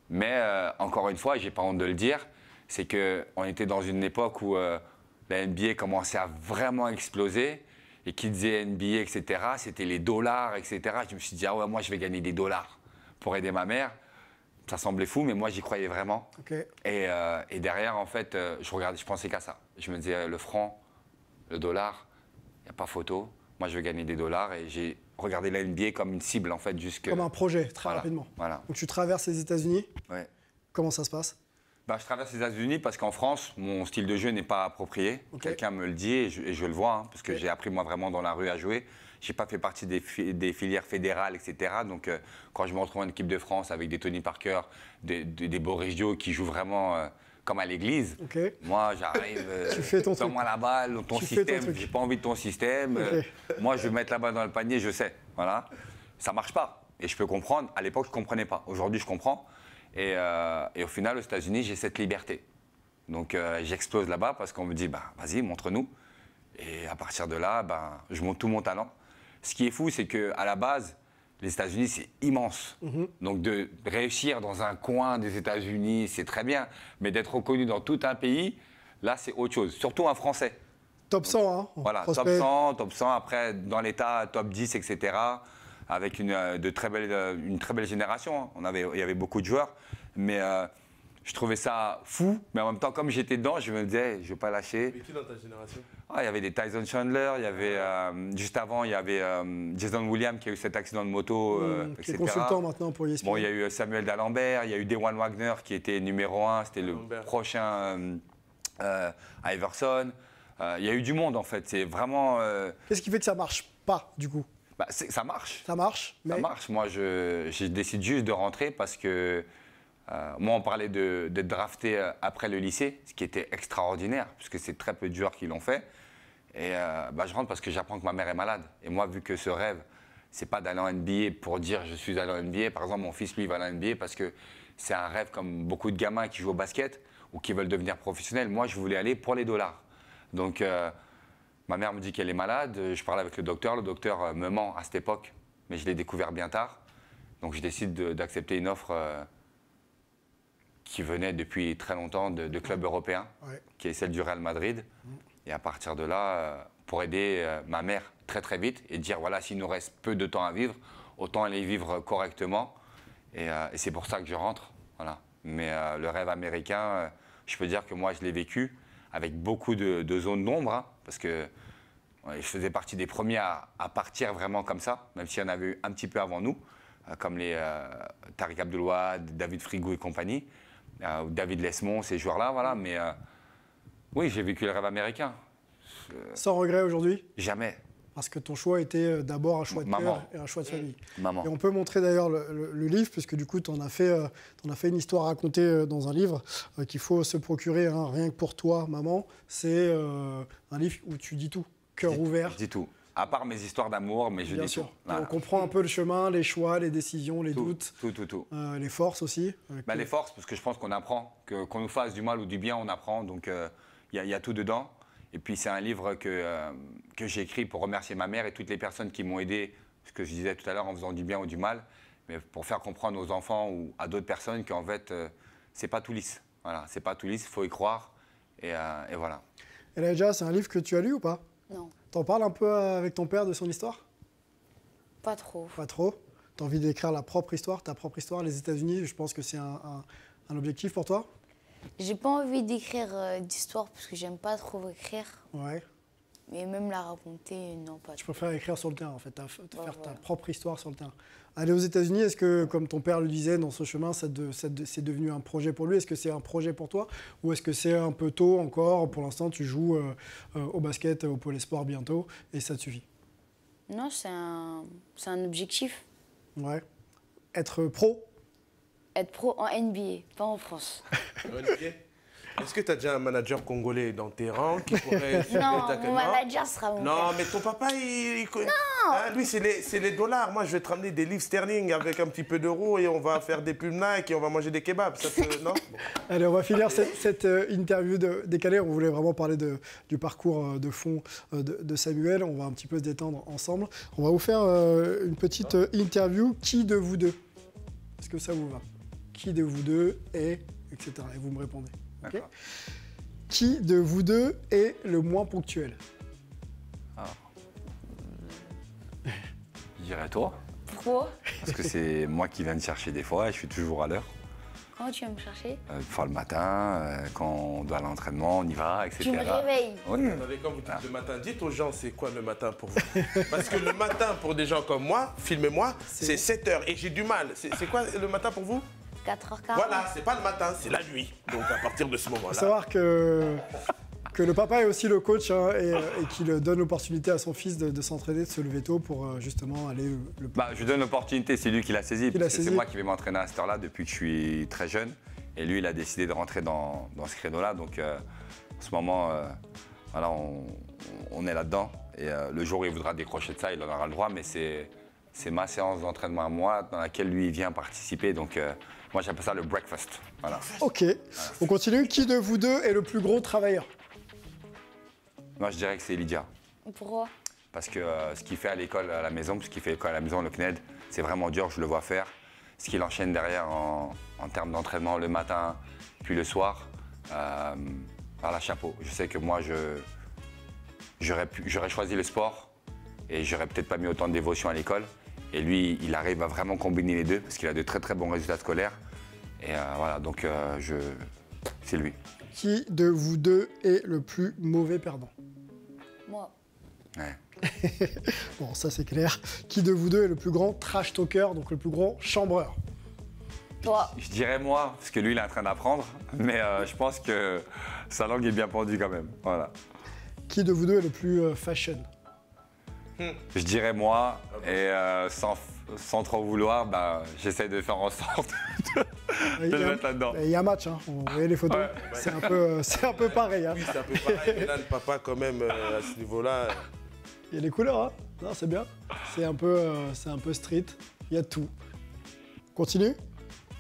Mais encore une fois, j'ai pas honte de le dire, c'est qu'on était dans une époque où la NBA commençait à vraiment exploser. Et qui disait NBA, etc., c'était les dollars, etc. Je me suis dit, ah ouais, moi je vais gagner des dollars pour aider ma mère. Ça semblait fou, mais moi j'y croyais vraiment. Et derrière, en fait, je pensais qu'à ça. Je me disais, le franc, le dollar, il n'y a pas photo. Moi je veux gagner des dollars et j'ai regardé la NBA comme une cible, en fait, jusque... Comme un projet, très rapidement. Voilà. Donc tu traverses les États-Unis. Ouais. Comment ça se passe? Je traverse les États-Unis parce qu'en France, mon style de jeu n'est pas approprié. Quelqu'un me le dit et je le vois, parce que j'ai appris moi vraiment dans la rue à jouer. Je n'ai pas fait partie des filières fédérales, etc. Donc quand je me retrouve en équipe de France avec des Tony Parker, des Boris Dio qui jouent vraiment comme à l'église, moi j'arrive, donne-moi la balle, ton système, j'ai pas envie de ton système. Moi je vais mettre la balle dans le panier, je sais. Voilà. Ça marche pas. Et je peux comprendre. À l'époque, je ne comprenais pas. Aujourd'hui, je comprends. Et au final, aux États-Unis, j'ai cette liberté. Donc, j'explose là-bas parce qu'on me dit, vas-y, montre-nous. Et à partir de là, je montre tout mon talent. Ce qui est fou, c'est qu'à la base, les États-Unis, c'est immense. Donc, de réussir dans un coin des États-Unis, c'est très bien. Mais d'être reconnu dans tout un pays, là, c'est autre chose. Surtout un Français. Top 100, hein. Voilà, top 100. Après, dans l'État, top 10, etc. Avec une très belle génération. Il y avait beaucoup de joueurs. Mais je trouvais ça fou. Mais en même temps, comme j'étais dedans, je me disais, je ne vais pas lâcher. Mais qui dans ta génération? Il y avait des Tyson Chandler. Il y avait, juste avant, il y avait Jason Williams qui a eu cet accident de moto, etc. Qui est consultant maintenant pour ESPN. Bon, il y a eu Samuel D'Alembert. Il y a eu Dewan Wagner qui était numéro 1. C'était le prochain Iverson. Il y a eu du monde, en fait. C'est vraiment... Qu'est-ce qui fait que ça ne marche pas, du coup? Ça marche. Ça marche, mais... Ça marche. Moi, je décide juste de rentrer parce que moi, on parlait d'être drafté après le lycée, ce qui était extraordinaire, puisque c'est très peu de joueurs qui l'ont fait. Et je rentre parce que j'apprends que ma mère est malade. Et moi, vu que ce rêve, c'est pas d'aller en NBA pour dire je suis allé en NBA. Par exemple, mon fils, lui, va aller en NBA parce que c'est un rêve comme beaucoup de gamins qui jouent au basket ou qui veulent devenir professionnels. Moi, je voulais aller pour les dollars. Donc... ma mère me dit qu'elle est malade, je parle avec le docteur me ment à cette époque, mais je l'ai découvert bien tard. Donc je décide d'accepter une offre qui venait depuis très longtemps de clubs européens, qui est celle du Real Madrid. Et à partir de là, pour aider ma mère très très vite et dire voilà, s'il nous reste peu de temps à vivre, autant aller vivre correctement. Et c'est pour ça que je rentre. Voilà. Mais le rêve américain, je peux dire que moi je l'ai vécu avec beaucoup de zones d'ombre, hein, parce que je faisais partie des premiers à partir vraiment comme ça, même s'il y en avait eu un petit peu avant nous, comme les Tariq Abdelouad, David Frigou et compagnie, ou David Lesmond, ces joueurs-là, voilà. Mais oui, j'ai vécu le rêve américain. Sans regret aujourd'hui? Jamais. Parce que ton choix était d'abord un choix de cœur et un choix de famille. Maman. Et on peut montrer d'ailleurs le livre, puisque du coup, tu en as fait une histoire racontée dans un livre qu'il faut se procurer, hein, rien que pour toi, maman. C'est un livre où tu dis tout, cœur ouvert. Je dis tout. À part mes histoires d'amour, mais je dis tout. Voilà. On comprend un peu le chemin, les choix, les décisions, les doutes. Tout. Les forces aussi. Les forces, parce que je pense qu'on apprend. Qu'on nous fasse du mal ou du bien, on apprend. Donc, il y a tout dedans. Et puis c'est un livre que j'ai écrit pour remercier ma mère et toutes les personnes qui m'ont aidé, ce que je disais tout à l'heure, en faisant du bien ou du mal, mais pour faire comprendre aux enfants ou à d'autres personnes qu'en fait, c'est pas tout lisse. Voilà, c'est pas tout lisse, il faut y croire. Et voilà. Et là, déjà, c'est un livre que tu as lu ou pas? Non. T'en parles un peu avec ton père de son histoire? Pas trop. Pas trop? T'as envie d'écrire ta propre histoire, les États-Unis, je pense que c'est un objectif pour toi? J'ai pas envie d'écrire d'histoire parce que j'aime pas trop écrire. Ouais. Mais même la raconter, non, pas trop. Je préfère écrire sur le terrain, en fait, faire ta propre histoire sur le terrain. Aller aux États-Unis, est-ce que, comme ton père le disait, dans ce chemin, c'est devenu un projet pour lui? Est-ce que c'est un projet pour toi? Ou est-ce que c'est un peu tôt encore? Pour l'instant, tu joues au basket, au Pôle Espoir bientôt, et ça te suffit? Non, c'est un objectif. Ouais. Être pro? Être pro en NBA, pas en France. Est-ce que tu as déjà un manager congolais dans tes rangs qui pourrait... Non, mon manager sera mon Non, père. mais ton papa, il connaît... Non Hein, lui, c'est les dollars. Moi, je vais te ramener des livres sterling avec un petit peu d'euros et on va faire des pubs Nike et on va manger des kebabs. Ça te... Non bon. Allez, on va finir cette interview décalée. On voulait vraiment parler du parcours de fond de Samuel. On va un petit peu se détendre ensemble. On va vous faire une petite interview. Qui de vous deux? Est-ce que ça vous va? Qui de vous deux est... etc. Et vous me répondez. Okay. Qui de vous deux est le moins ponctuel? Je dirais toi. Pourquoi? Parce que c'est moi qui viens te chercher des fois et je suis toujours à l'heure. Comment tu vas me chercher? Fois le matin, quand on doit à l'entraînement, on y va, etc. Tu me réveilles. Oui. Quand vous dites le matin, dites aux gens c'est quoi le matin pour vous. Parce que le matin, pour des gens comme moi, filmez-moi, c'est 7 heures et j'ai du mal. C'est quoi le matin pour vous? 4h40. Voilà, c'est pas le matin, c'est la nuit. Donc à partir de ce Il faut moment-là. savoir que le papa est aussi le coach hein, et qu'il donne l'opportunité à son fils de s'entraîner, de se lever tôt pour justement aller le Je lui donne l'opportunité, c'est lui qui l'a saisi. Qui l'a Parce que saisi. c'est moi qui vais m'entraîner à cette heure-là depuis que je suis très jeune. Et lui, il a décidé de rentrer dans ce créneau-là. Donc en ce moment, voilà, on est là-dedans. Et le jour où il voudra décrocher de ça, il en aura le droit. Mais c'est ma séance d'entraînement à moi dans laquelle lui il vient participer. Donc moi, j'appelle ça le breakfast. Voilà. Ok, on continue. Qui de vous deux est le plus gros travailleur? Moi, je dirais que c'est Lydia. Pourquoi? Parce que ce qu'il fait à l'école, à la maison, parce qu'il fait l'école à la maison, le CNED, c'est vraiment dur, je le vois faire. Ce qu'il enchaîne derrière en termes d'entraînement le matin, puis le soir, voilà, chapeau. Je sais que moi, j'aurais choisi le sport et j'aurais peut-être pas mis autant de dévotion à l'école. Et lui, il arrive à vraiment combiner les deux parce qu'il a de très très bons résultats scolaires. Et voilà, donc c'est lui. Qui de vous deux est le plus mauvais perdant? Moi. Ouais. Bon, ça c'est clair. Qui de vous deux est le plus grand trash talker, donc le plus grand chambreur? Toi. Je dirais moi, parce que lui, il est en train d'apprendre. Mais je pense que sa langue est bien pendue quand même. Voilà. Qui de vous deux est le plus fashion? Je dirais moi, et sans trop vouloir, j'essaie de faire en sorte de le mettre là-dedans. Il y a un match, hein. Vous voyez les photos, Ouais. c'est un peu pareil. Hein. Oui, c'est un peu pareil, mais là, le papa, quand même, à ce niveau-là. Il y a les couleurs, hein. Non, c'est bien. C'est un peu street, il y a de tout. Continue.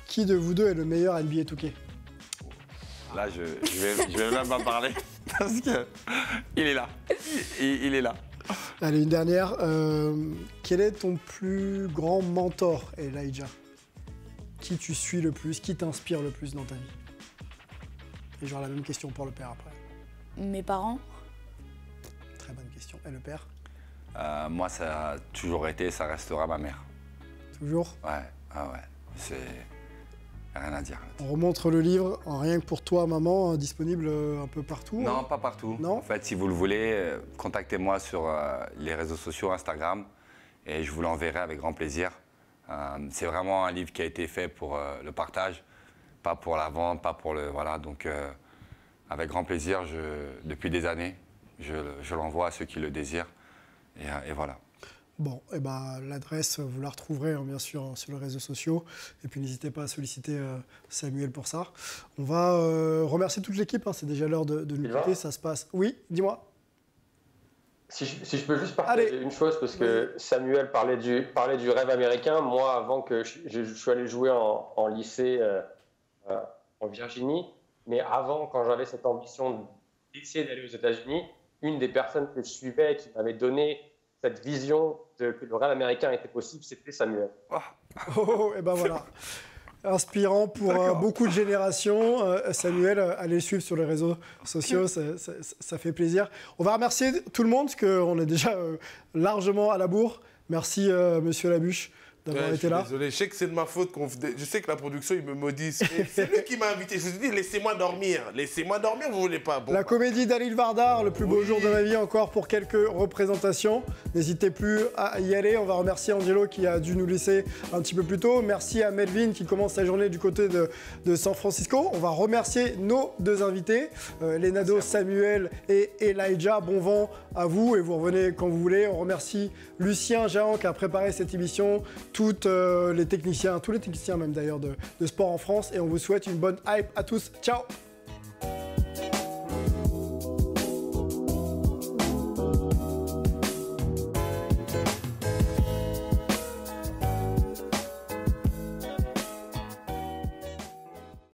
Qui de vous deux est le meilleur NBA 2K? Là, je vais même pas parler, parce que il est là. Il est là. Allez, une dernière. Quel est ton plus grand mentor, Elijah? Qui tu suis le plus? Qui t'inspire le plus dans ta vie? Et j'aurai la même question pour le père après. Mes parents. Très bonne question. Et le père? Moi, ça a toujours été, ça restera ma mère. Toujours? Ouais, c'est rien à dire. On remontre le livre, rien que pour toi, maman, disponible un peu partout. Non, hein. pas partout. Non. En fait, si vous le voulez, contactez-moi sur les réseaux sociaux, Instagram, et je vous l'enverrai avec grand plaisir. C'est vraiment un livre qui a été fait pour le partage, pas pour la vente, pas pour le... Voilà, donc avec grand plaisir, depuis des années, je l'envoie à ceux qui le désirent, et voilà. Bon, et l'adresse, vous la retrouverez hein, bien sûr sur les réseaux sociaux. Et puis n'hésitez pas à solliciter Samuel pour ça. On va remercier toute l'équipe, hein, c'est déjà l'heure de nous quitter, ça se passe. Oui, dis-moi. Si je peux juste partager une chose, parce que Samuel parlait du rêve américain. Moi, avant que je suis allé jouer en lycée en Virginie, mais avant, quand j'avais cette ambition d'essayer d'aller aux États-Unis, une des personnes que je suivais et qui m'avait donné cette vision que le rêve américain était possible, c'était Samuel. Oh, et ben voilà. Inspirant pour beaucoup de générations. Samuel, allez le suivre sur les réseaux sociaux, ça fait plaisir. On va remercier tout le monde, parce qu'on est déjà largement à la bourre. Merci, monsieur Labuche, d'avoir été là. Désolé, je sais que c'est de ma faute. Je sais que la production, ils me maudissent. C'est lui qui m'a invité. Je vous ai dit, laissez-moi dormir. Laissez-moi dormir, vous voulez pas. Bon, la comédie d'Halil Vardar, le plus beau jour de ma vie, encore pour quelques représentations. N'hésitez plus à y aller. On va remercier Angelo qui a dû nous laisser un petit peu plus tôt. Merci à Melvin qui commence sa journée du côté de San Francisco. On va remercier nos deux invités, Lenado, Samuel et Elijah. Bon vent à vous et vous revenez quand vous voulez. On remercie Lucien Jahan qui a préparé cette émission, tous les techniciens même d'ailleurs de sport en France, et on vous souhaite une bonne hype à tous. Ciao!